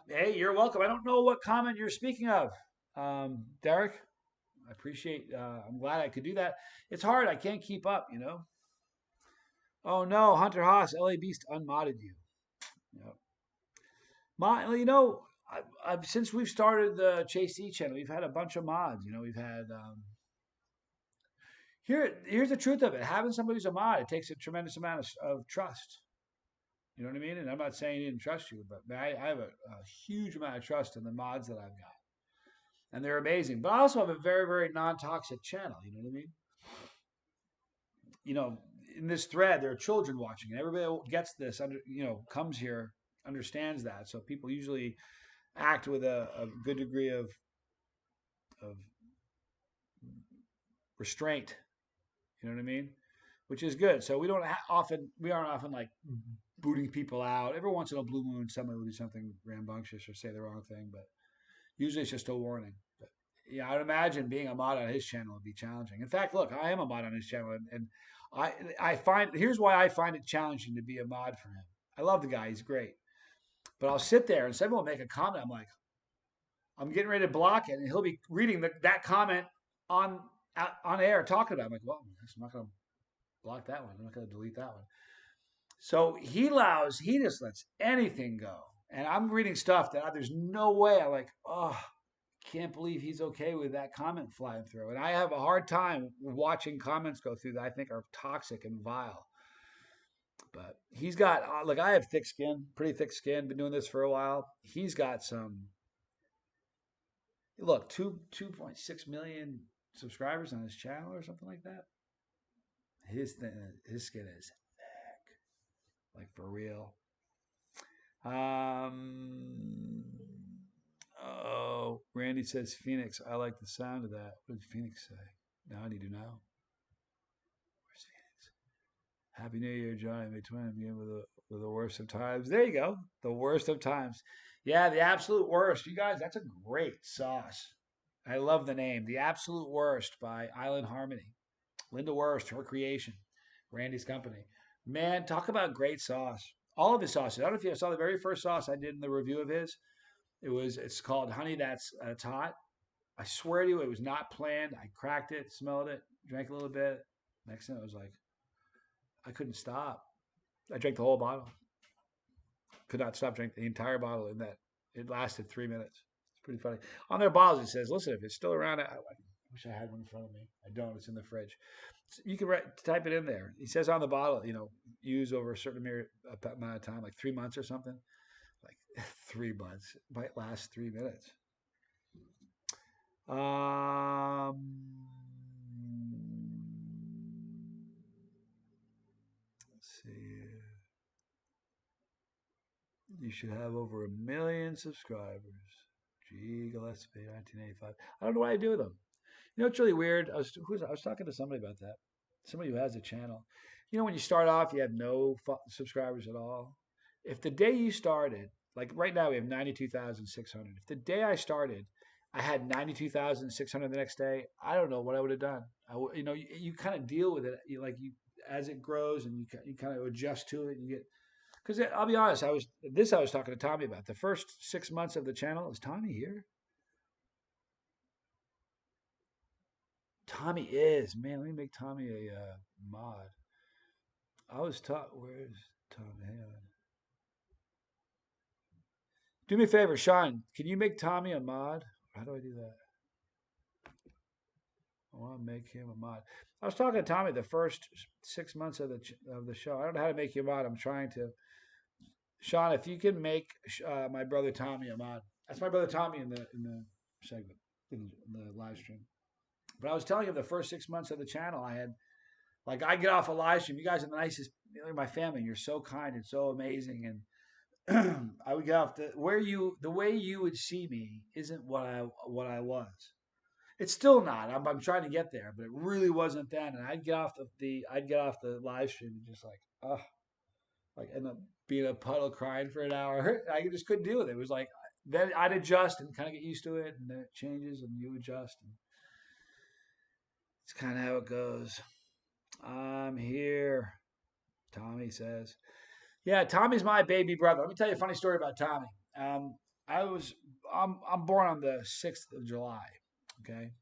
Hey, you're welcome. I don't know what comment you're speaking of, Derek. I appreciate. I'm glad I could do that. It's hard. I can't keep up. Oh no, Hunter Haas, LA Beast unmodded you. Yep. Since we've started the Chase E channel, we've had a bunch of mods. We've had here's the truth of it. Having somebody who's a mod, it takes a tremendous amount of trust. You know what I mean? And I'm not saying he didn't trust you, but I have a huge amount of trust in the mods that I've got. And they're amazing. But I also have a very, very non-toxic channel. You know what I mean? You know, in this thread, there are children watching, and everybody that gets this, comes here, understands that. So people usually act with a good degree of restraint. You know what I mean? Which is good. So we aren't often like booting people out. Every once in a blue moon, somebody will do something rambunctious or say the wrong thing, but usually it's just a warning. But yeah, I would imagine being a mod on his channel would be challenging. In fact, look, I am a mod on his channel, and I find here's why I find it challenging to be a mod for him. I love the guy; he's great. But I'll sit there and someone will make a comment. I'm like, I'm getting ready to block it, and he'll be reading that comment on on air talking about it. I'm like, well, I'm not going to block that one. I'm not going to delete that one. So he just lets anything go. And I'm reading stuff that there's no way. I'm like, oh, can't believe he's okay with that comment flying through. And I have a hard time watching comments go through that I think are toxic and vile. But he's got, look, I have thick skin, pretty thick skin, been doing this for a while. He's got some, look, 2.6 million subscribers on his channel or something like that. His skin is thick, like for real. Um, Randy says Phoenix. I like the sound of that. What did Phoenix say? Now I need to know. Where's Phoenix? Happy New Year, Johnny. May 20 begin with the worst of times. There you go. The worst of times. Yeah, the absolute worst. You guys, that's a great sauce. I love the name. The Absolute Worst by Island Harmony. Linda Worst, her creation. Randy's company. Man, talk about great sauce. All of his sauces. I don't know if you saw the very first sauce I did in the review of his. It's called Honey That's Hot. I swear to you, it was not planned. I cracked it, smelled it, drank a little bit. Next thing, I was like, I couldn't stop. I drank the whole bottle. Could not stop drinking the entire bottle. In that, it lasted 3 minutes. It's pretty funny. On their bottles, it says, "Listen, if it's still around, I wish I had one in front of me. I don't. It's in the fridge. You can type it in there. He says on the bottle, use over a certain amount of time, like 3 months or something. Like 3 months. It might last 3 minutes. Let's see. You should have over 1 million subscribers. Gee, Gillespie, 1985. I don't know what I do with them. It's really weird. I was talking to somebody about that. Somebody who has a channel. When you start off, you have no subscribers at all. If the day you started, like right now, we have 92,600. If the day I started, I had 92,600 the next day, I don't know what I would have done. You kind of deal with it. As it grows and you kind of adjust to it. And you get because I'll be honest, I was talking to Tommy about the first 6 months of the channel. Is Tommy here? Tommy is, man. Let me make Tommy a mod. I was taught. Where's Tommy? Hang on. Do me a favor, Sean. Can you make Tommy a mod? How do I do that? I want to make him a mod. I was talking to Tommy the first 6 months of the show. I don't know how to make you a mod. I'm trying to. Sean, if you can make my brother Tommy a mod. That's my brother Tommy in the segment. in the live stream. But I was telling you the first 6 months of the channel, I had like I get off a live stream. You guys are the nicest. You're my family. And you're so kind and so amazing. And I would get off the way you would see me isn't what I was. It's still not. I'm trying to get there, but it really wasn't then. And I'd get off I'd get off the live stream and just like like end up being a puddle crying for an hour. I just couldn't deal with it. It was like then I'd adjust and kind of get used to it, and then it changes and you adjust. And it's kind of how it goes. I'm here, Tommy says. Yeah, Tommy's my baby brother. Let me tell you a funny story about Tommy. Um, I was I'm born on the 6th of July. Okay,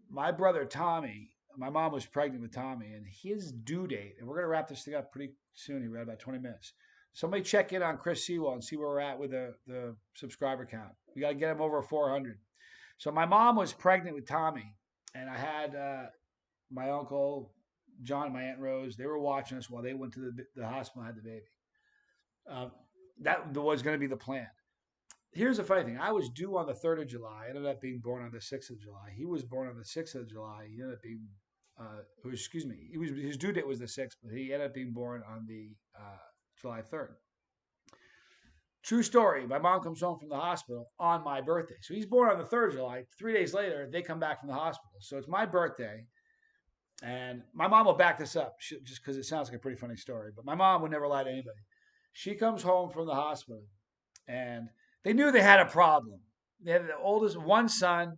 my brother Tommy, my mom was pregnant with Tommy, and his due date, and we're gonna wrap this thing up pretty soon. Here, we got about 20 minutes. Somebody check in on Chris Sewell and see where we're at with the subscriber count. We got to get him over 400. So my mom was pregnant with Tommy, and I had my uncle John and my aunt Rose. They were watching us while they went to the hospital and had the baby. Uh, that was going to be the plan. Here's the funny thing. I was due on the 3rd of July. I ended up being born on the 6th of July. He was born on the 6th of July. He ended up being, excuse me, his due date was the 6th, but he ended up being born on the July 3rd. True story. My mom comes home from the hospital on my birthday. So he's born on the 3rd of July. 3 days later, they come back from the hospital. So it's my birthday. And my mom will back this up just because it sounds like a pretty funny story. But my mom would never lie to anybody. She comes home from the hospital and they knew they had a problem. They had the oldest one son,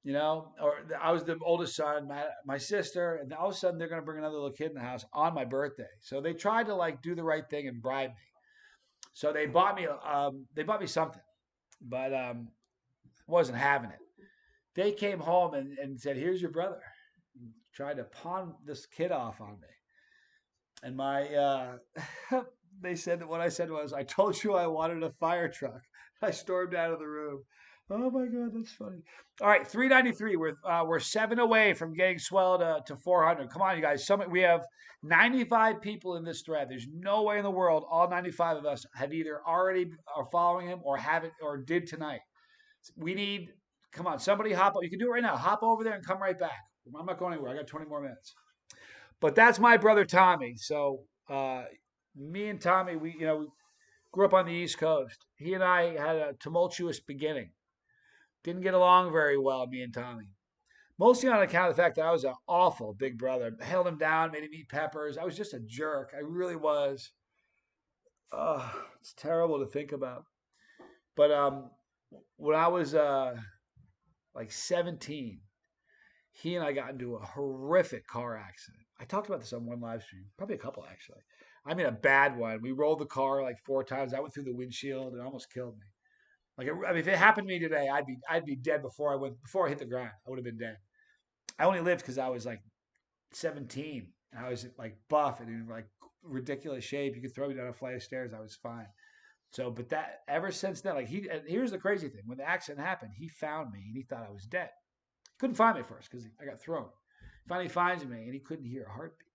or I was the oldest son, my sister, and all of a sudden they're going to bring another little kid in the house on my birthday. So they tried to like do the right thing and bribe me. So they bought me something, but wasn't having it. They came home and said, "Here's your brother." And tried to pawn this kid off on me, and they said that what I said was, "I told you I wanted a fire truck." I stormed out of the room. Oh my God, that's funny. All right, 393. We're 7 away from getting swelled to 400. Come on, you guys. We have 95 people in this thread. There's no way in the world all 95 of us have either already are following him or haven't or did tonight. We need. Come on, somebody hop. You can do it right now. Hop over there and come right back. I'm not going anywhere. I got 20 more minutes. But that's my brother Tommy. So me and Tommy, we grew up on the East Coast. He and I had a tumultuous beginning. Didn't get along very well, me and Tommy. Mostly on account of the fact that I was an awful big brother. I held him down, made him eat peppers. I was just a jerk. I really was. Oh, it's terrible to think about. But when I was like 17, he and I got into a horrific car accident. I talked about this on one live stream, probably a couple actually. I mean, a bad one. We rolled the car like 4 times. I went through the windshield and it almost killed me. Like, I mean, if it happened to me today, I'd be dead before I hit the ground. I would have been dead. I only lived because I was like 17 and I was like buff and in like ridiculous shape. You could throw me down a flight of stairs. I was fine. So, but that ever since then, like here's the crazy thing: when the accident happened, he found me and he thought I was dead. Couldn't find me at first because I got thrown. Finally finds me and he couldn't hear a heartbeat.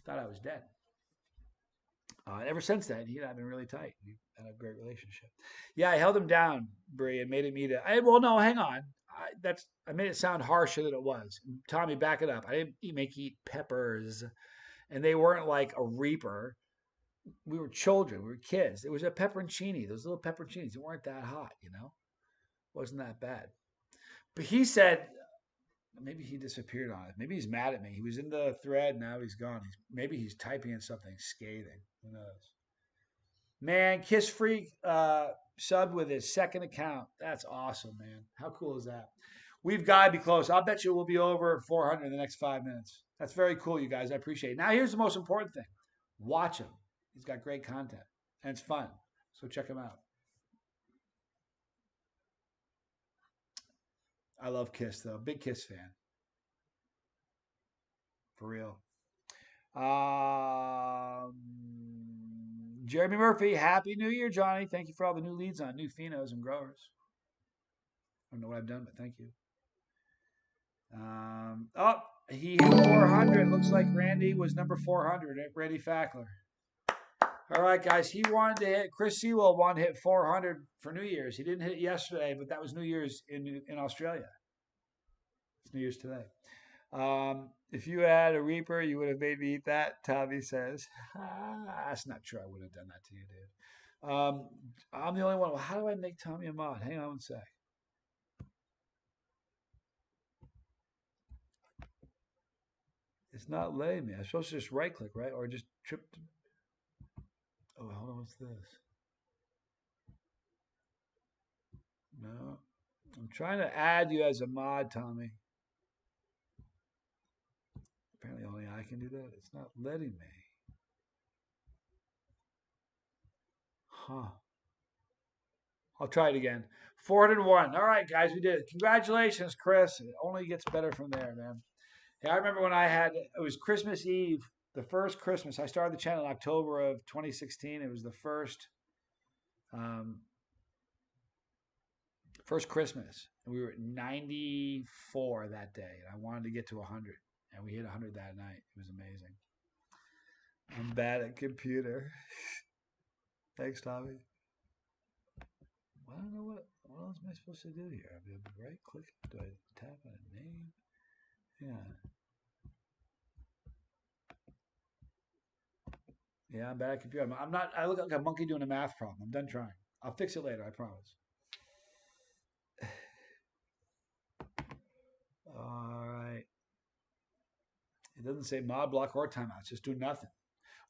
Thought I was dead. Ever since then, he and I have been really tight. We had a great relationship. Yeah, I held him down, Brie, and made him eat it. Well, no, hang on. I made it sound harsher than it was. Tommy, back it up. I didn't make you eat peppers, and they weren't like a reaper. We were children. We were kids. It was a pepperoncini. Those little pepperoncinis. They weren't that hot. Wasn't that bad. But he said maybe he disappeared on it. Maybe he's mad at me. He was in the thread. Now he's gone. Maybe he's typing in something scathing. Who knows? Man, Kiss Freak subbed with his second account. That's awesome, man. How cool is that? We've got to be close. I'll bet you we'll be over 400 in the next 5 minutes. That's very cool, you guys. I appreciate it. Now, here's the most important thing. Watch him. He's got great content, and it's fun. So check him out. I love Kiss, though. Big Kiss fan. For real. Jeremy Murphy, Happy New Year, Johnny. Thank you for all the new leads on new phenos and growers. I don't know what I've done, but thank you. He hit 400. Looks like Randy was number 400 at Randy Fackler. All All right, guys. He wanted to hit Chris Sewell wanted to hit 400 for New Year's. He didn't hit it yesterday, but that was New Year's in Australia. It's New Year's today. If you had a Reaper, you would have made me eat that. Tommy says, that's not true. I wouldn't have done that to you, dude. I'm the only one. Well, how do I make Tommy a mod? Hang on one sec. It's not letting me. I'm supposed to just right click, right? Or just trip. Oh, hold on. What's this? No. I'm trying to add you as a mod, Tommy. Apparently, only I can do that. It's not letting me. Huh. I'll try it again. 401. All right, guys, we did it. Congratulations, Chris. It only gets better from there, man. Hey, I remember when it was Christmas Eve, the first Christmas. I started the channel in October of 2016. It was the um, first Christmas. And we were at 94 that day. And I wanted to get to 100. And we hit 100 that night. It was amazing. I'm bad at computer. Thanks, Tommy. I don't know what else am I supposed to do here? I mean, right click. Do I tap on a name? Yeah. Yeah, I'm bad at computer. I'm not. I look like a monkey doing a math problem. I'm done trying. I'll fix it later. I promise. All right. It doesn't say mod block or timeouts. Just do nothing.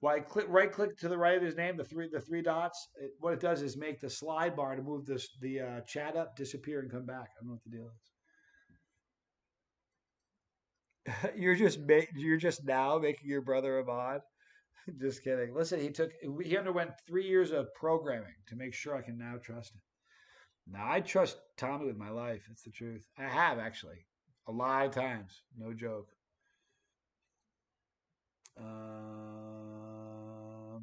Well, I right click to the right of his name, the three dots. What it does is make the slide bar to move the chat up, disappear, and come back. I don't know what the deal is. You're just now making your brother a mod. Just kidding. Listen, he underwent 3 years of programming to make sure I can now trust him. Now I trust Tommy with my life. It's the truth. I have actually a lot of times. No joke.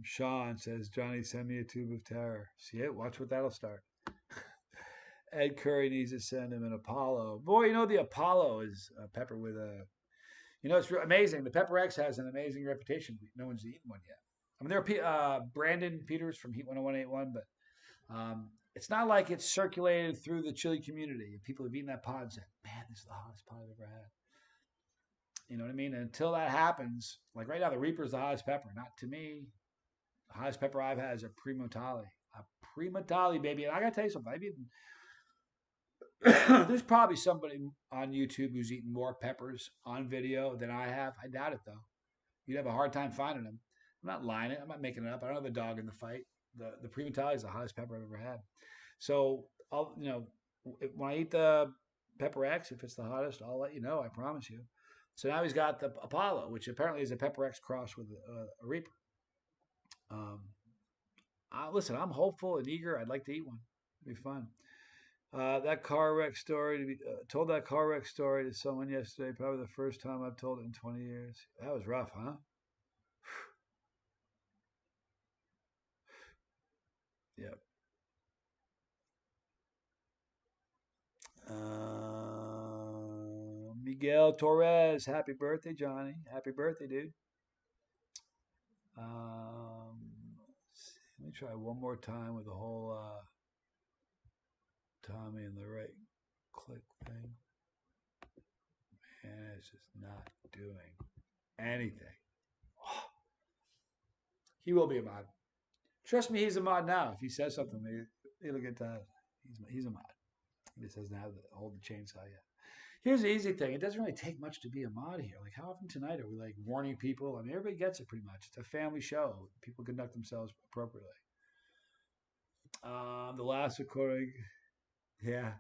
Sean says, Johnny, send me a tube of terror. See it? Watch what that'll start. Ed Curry needs to send him an Apollo. Boy, the Apollo is a pepper with a. It's amazing. The Pepper X has an amazing reputation. No one's eaten one yet. I mean, there are Brandon Peters from Heat 10181, but it's not like it's circulated through the chili community. People have eaten that pod and said, man, this is the hottest pod I've ever had. You know what I mean? And until that happens, like right now, the Reaper is the hottest pepper. Not to me. The hottest pepper I've had is a Primo Tali. A Primo Tali, baby. And I got to tell you something. There's probably somebody on YouTube who's eaten more peppers on video than I have. I doubt it, though. You'd have a hard time finding them. I'm not lying. I'm not making it up. I don't have a dog in the fight. The Primo Tali is the hottest pepper I've ever had. So when I eat the Pepper X, if it's the hottest, I'll let you know. I promise you. So now he's got the Apollo, which apparently is a Pepper X cross with a Reaper. Um, listen, I'm hopeful and eager. I'd like to eat one. It'd be fun. That car wreck story told that car wreck story to someone yesterday. Probably the first time I've told it in 20 years. That was rough, huh? Yep. Miguel Torres, happy birthday, Johnny. Happy birthday, dude. Let me try one more time with the whole Tommy and the right click thing. And it's just not doing anything. He will be a mod. Trust me, he's a mod now. If he says something, it'll get done. He's a mod. He just doesn't have to hold the chainsaw yet. Here's the easy thing. It doesn't really take much to be a mod here. Like, how often tonight are we like warning people? I mean, everybody gets it pretty much. It's a family show. People conduct themselves appropriately. The last recording, yeah,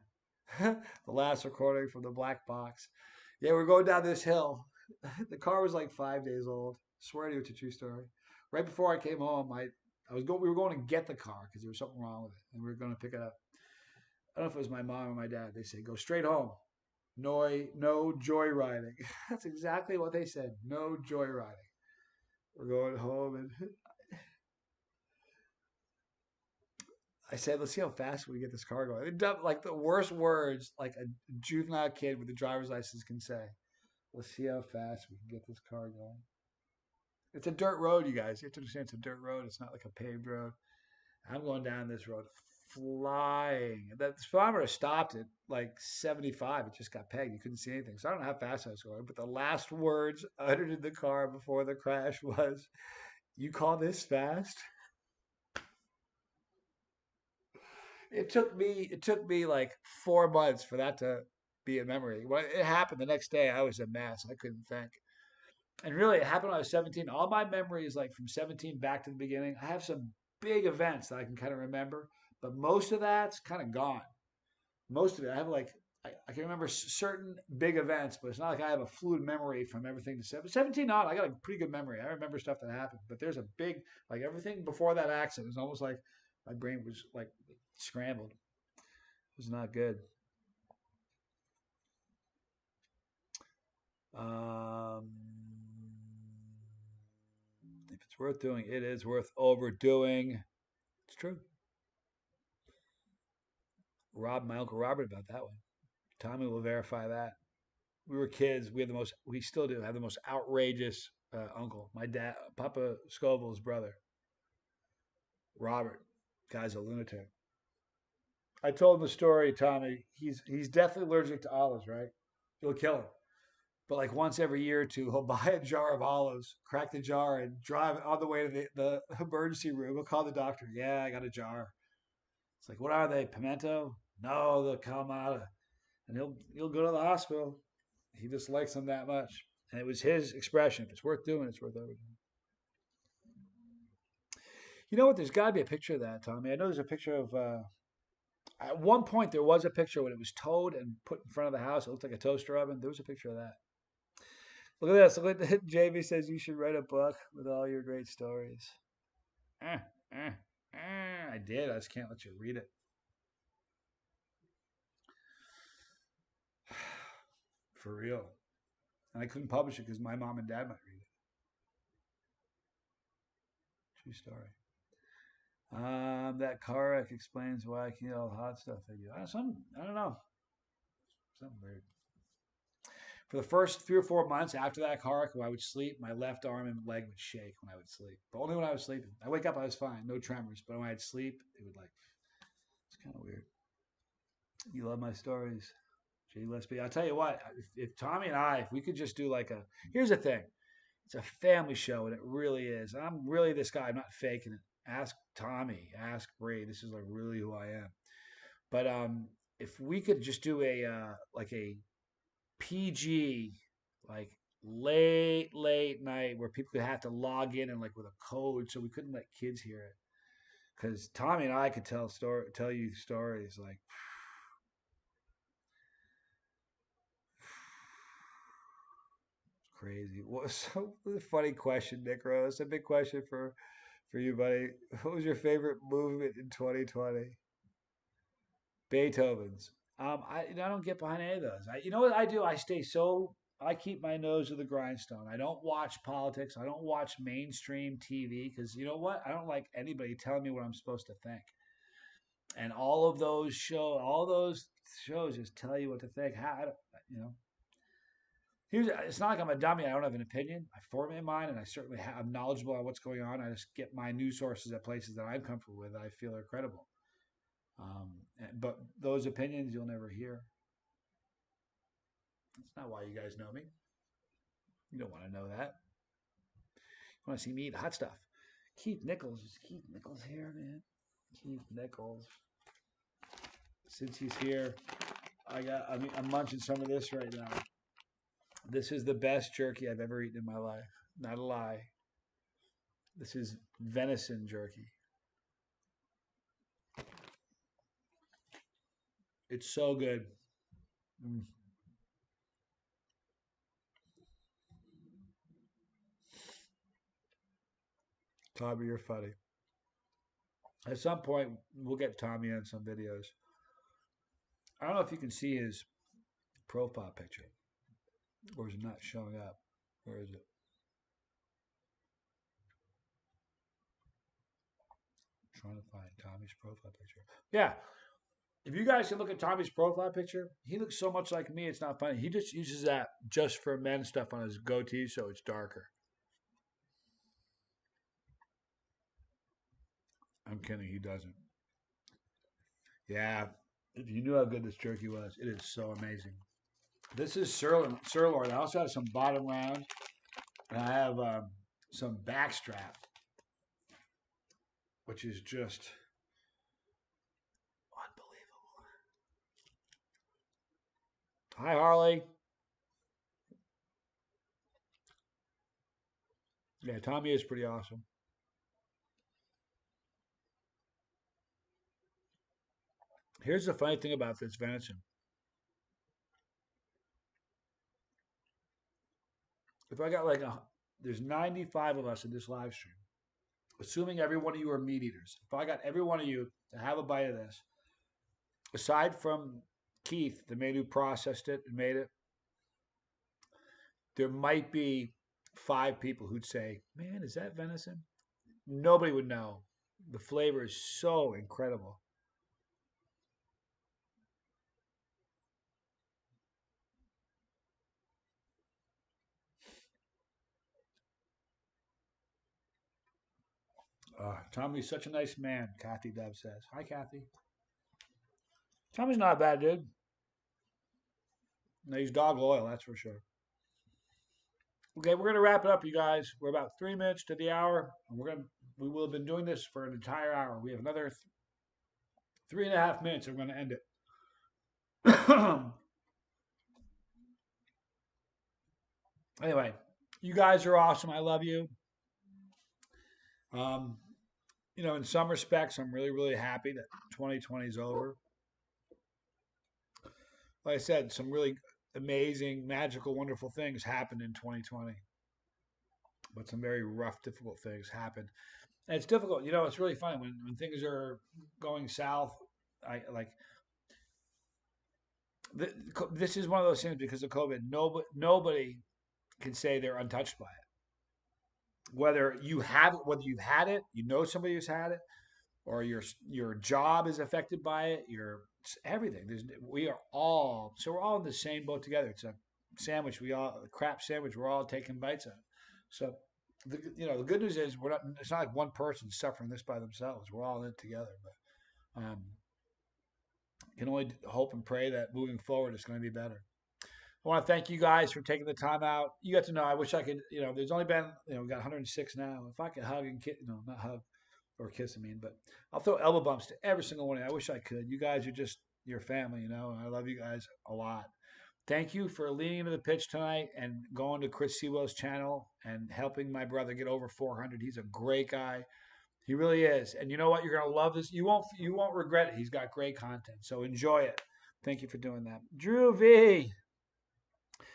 the last recording from the black box. Yeah, we're going down this hill. The car was like 5 days old. Swear to you, it's a true story. Right before I came home, I was going. We were going to get the car because there was something wrong with it, and we were going to pick it up. I don't know if it was my mom or my dad. They said, "Go straight home. No joyriding." That's exactly what they said. No joyriding. We're going home, and I said, "Let's see how fast we get this car going." They dumped like the worst words like a juvenile kid with a driver's license can say. Let's see how fast we can get this car going. It's a dirt road, you guys. You have to understand it's a dirt road. It's not like a paved road. I'm going down this road flying. The speedometer stopped at like 75. It just got pegged. You couldn't see anything. So I don't know how fast I was going, but the last words uttered in the car before the crash was, "You call this fast?" It took me like 4 months for that to be a memory. When it happened the next day, I was a mess. I couldn't think. And really, it happened when I was 17. All my memories, like from 17 back to the beginning, I have some big events that I can kind of remember, but most of that's kind of gone. Most of it, I have like, I can remember certain big events, but it's not like I have a fluid memory from everything to 17 on. I got a pretty good memory. I remember stuff that happened, but there's a big, like everything before that accident, it's almost like my brain was like scrambled. It was not good. Um, if it's worth doing, it is worth overdoing. It's true. Rob my uncle Robert about that one. Tommy will verify that. We were kids. We had the most. We still do have the most outrageous uncle. My dad, Papa Scoville's brother, Robert. Guy's a lunatic. I told him the story, Tommy. He's definitely allergic to olives, right? It'll kill him. But like once every year or two, he'll buy a jar of olives, crack the jar, and drive on the way to the emergency room. He'll call the doctor. Yeah, I got a jar. It's like, what are they? Pimento? No, the Kalamata. And he'll go to the hospital. He just likes them that much. And it was his expression. If it's worth doing, it's worth everything. You know what? There's got to be a picture of that, Tommy. I know there's a picture of. At one point, there was a picture when it was towed and put in front of the house. It looked like a toaster oven. There was a picture of that. Look at this. Look at Jamie says you should write a book with all your great stories. Eh, eh, I did. I just can't let you read it. For real. And I couldn't publish it because my mom and dad might read it. True story. That car wreck explains why I can eat all the hot stuff I do. I don't know. Something weird. For the first 3 or 4 months after that car wreck, when I would sleep, my left arm and leg would shake when I would sleep. But only when I was sleeping. I wake up, I was fine, no tremors. But when I'd sleep, it would like, it's kind of weird. You love my stories, J. Gillespie. I'll tell you what, if Tommy and I, if we could just do like a, here's the thing, it's a family show, and it really is. I'm really this guy. I'm not faking it. Ask Tommy, ask Bree. This is like really who I am. But if we could just do a like a PG, like late night where people could have to log in and like with a code, so we couldn't let kids hear it. Because Tommy and I could tell you stories like crazy. What so funny question, Nick Rose? A big question for you, buddy. What was your favorite movement in 2020? Beethoven's. I don't get behind any of those. You know what I do? I keep my nose to the grindstone. I don't watch politics. I don't watch mainstream TV because you know what? I don't like anybody telling me what I'm supposed to think. And all those shows just tell you what to think. How, I don't, you know, it's not like I'm a dummy. I don't have an opinion. I formulate mine, and I'm knowledgeable on what's going on. I just get my news sources at places that I'm comfortable with. That I feel are credible. But those opinions you'll never hear. That's not why you guys know me. You don't want to know that. You want to see me eat hot stuff. Keith Nichols. Is Keith Nichols here, man? Keith Nichols. Since he's here, I'm munching some of this right now. This is the best jerky I've ever eaten in my life. Not a lie. This is venison jerky. It's so good. Mm. Tommy, you're funny. At some point, we'll get Tommy on some videos. I don't know if you can see his profile picture, or is it not showing up? Where is it? I'm trying to find Tommy's profile picture. Yeah, if you guys can look at Tommy's profile picture, he looks so much like me. It's not funny. He just uses that just for men stuff on his goatee, so it's darker. I'm kidding. He doesn't. Yeah. If you knew how good this jerky was, it is so amazing. This is sirloin. Sirloin. I also have some bottom round, and I have some backstrap, which is just unbelievable. Hi, Harley. Yeah, Tommy is pretty awesome. Here's the funny thing about this venison. If I got there's 95 of us in this live stream, assuming every one of you are meat eaters. If I got every one of you to have a bite of this, aside from Keith, the man who processed it and made it, there might be 5 people who'd say, "Man, is that venison?" Nobody would know. The flavor is so incredible. Tommy's such a nice man, Kathy Dove says. Hi, Kathy. Tommy's not a bad dude. No, he's dog loyal, that's for sure. Okay, we're gonna wrap it up, you guys. We're about 3 minutes to the hour, and we will have been doing this for an entire hour. We have another 3.5 minutes, and we're gonna end it. Anyway, you guys are awesome. I love you. Um, in some respects, I'm really, really happy that 2020 is over. Like I said, some really amazing, magical, wonderful things happened in 2020, but some very rough, difficult things happened. And it's difficult. It's really funny when things are going south. I like this is one of those things because of COVID. Nobody can say they're untouched by it. Whether you've had it, somebody who's had it, or your job is affected by it. Everything. We're all in the same boat together. It's a sandwich. A crap sandwich. We're all taking bites of. So the good news is we're not. It's not like one person suffering this by themselves. We're all in it together. But can only hope and pray that moving forward it's going to be better. I want to thank you guys for taking the time out. You got to know. I wish I could. There's only been. We got 106 now. If I could hug and kiss, not hug or kiss. I mean, but I'll throw elbow bumps to every single one of you. I wish I could. You guys are just your family. And I love you guys a lot. Thank you for leaning into the pitch tonight and going to Chris Sewell's channel and helping my brother get over 400. He's a great guy. He really is. And you know what? You're gonna love this. You won't regret it. He's got great content. So enjoy it. Thank you for doing that. Drew V.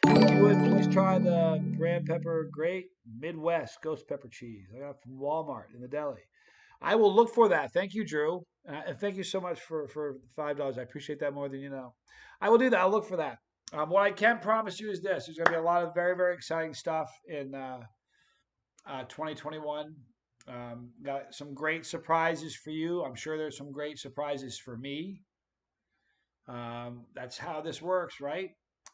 If you would please try the Grand Pepper Great Midwest Ghost Pepper Cheese. I got it from Walmart in the deli. I will look for that. Thank you, Drew. And thank you so much for $5. I appreciate that more than you know. I will do that. I'll look for that. What I can promise you is this: there's going to be a lot of very, very exciting stuff in 2021. Got some great surprises for you. I'm sure there's some great surprises for me. That's how this works, right?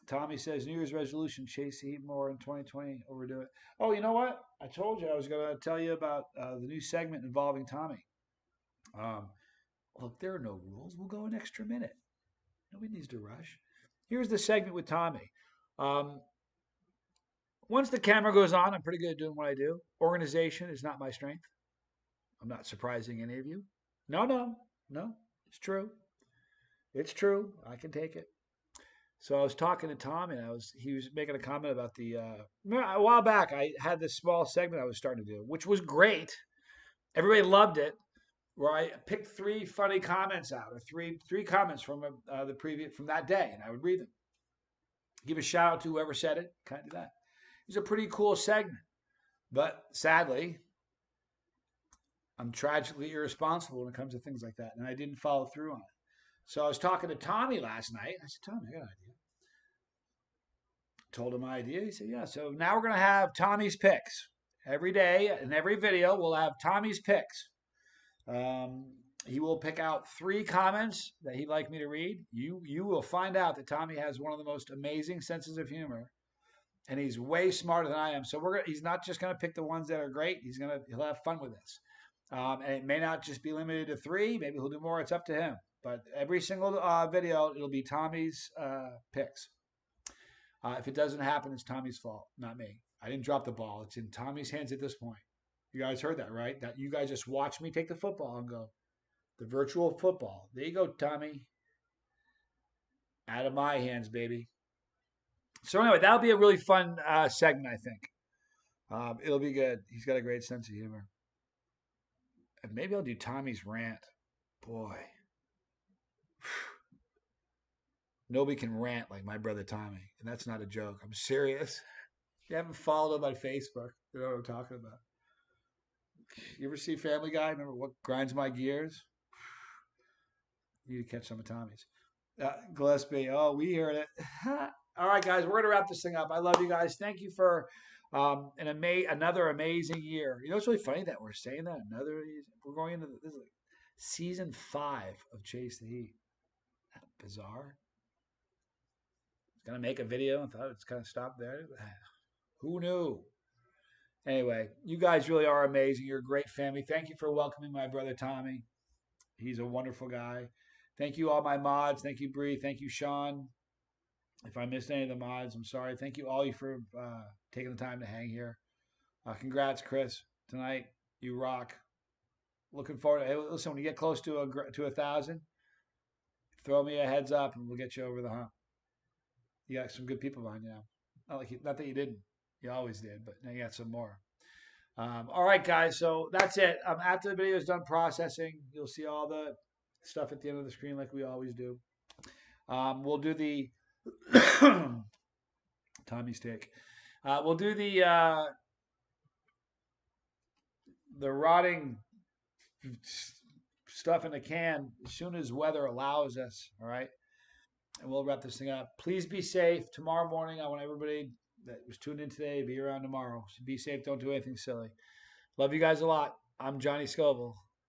Tommy says New Year's resolution: chase the heat more in 2020. Overdo it. Oh, you know what? I told you I was going to tell you about the new segment involving Tommy. Um, Look, there are no rules. We'll go an extra minute. Nobody needs to rush. Here's the segment with Tommy. Um, Once the camera goes on, I'm pretty good at doing what I do. Organization is not my strength. I'm not surprising any of you. No, no, no. It's true. It's true. I can take it. So I was talking to Tom, and he was making a comment about a while back. I had this small segment I was starting to do, which was great. Everybody loved it. Where I picked 3 funny comments out, or three comments from the previous from that day, and I would read them. Give a shout out to whoever said it. Kind of do that. It was a pretty cool segment, but sadly, I'm tragically irresponsible when it comes to things like that, and I didn't follow through on it. So I was talking to Tommy last night. I said, Tommy, I got an idea. Told him my idea. He said, yeah. So now we're going to have Tommy's picks. Every day in every video, we'll have Tommy's picks. Um, he will pick out 3 comments that he'd like me to read. You will find out that Tommy has one of the most amazing senses of humor, and he's way smarter than I am. So he's not just gonna pick the ones that are great. He'll have fun with this. And it may not just be limited to 3. Maybe he'll do more. It's up to him. But every single video, it'll be Tommy's picks. If it doesn't happen, it's Tommy's fault, not me. I didn't drop the ball. It's in Tommy's hands at this point. You guys heard that, right? That you guys just watch me take the football and go, the virtual football. There you go, Tommy. Out of my hands, baby. So anyway, that'll be a really fun segment, I think. It'll be good. He's got a great sense of humor. And maybe I'll do Tommy's rant. Boy, nobody can rant like my brother Tommy, and that's not a joke. I'm serious. If you haven't followed him on Facebook, you know what I'm talking about. You ever see Family Guy? Remember what grinds my gears? You need to catch some of Tommy's. Gillespie. Oh, we heard it. All right, guys, we're gonna wrap this thing up. I love you guys. Thank you for another amazing year. You know, it's really funny that we're saying that we're going into this is like season 5 of Chase the Heat. Bizarre. It's gonna make a video and thought it's gonna stop there. Who knew? Anyway, you guys really are amazing. You're a great family. Thank you for welcoming my brother Tommy. He's a wonderful guy. Thank you, all my mods. Thank you, Bree. Thank you, Sean. If I missed any of the mods, I'm sorry. Thank you all for taking the time to hang here. Congrats, Chris. Tonight, you rock. Looking forward. Hey, listen, when you get close to 1,000, throw me a heads up, and we'll get you over the hump. You got some good people behind you now. Not that you didn't. You always did, but now you got some more. All right, guys. So that's it. After the video is done processing, you'll see all the stuff at the end of the screen like we always do. We'll do the Tommy's take. We'll do the rotting stuff in the can as soon as weather allows us. All right, and we'll wrap this thing up. Please be safe. Tomorrow morning, I want everybody that was tuned in today be around tomorrow. So be safe. Don't do anything silly. Love you guys a lot. I'm Johnny Scoville.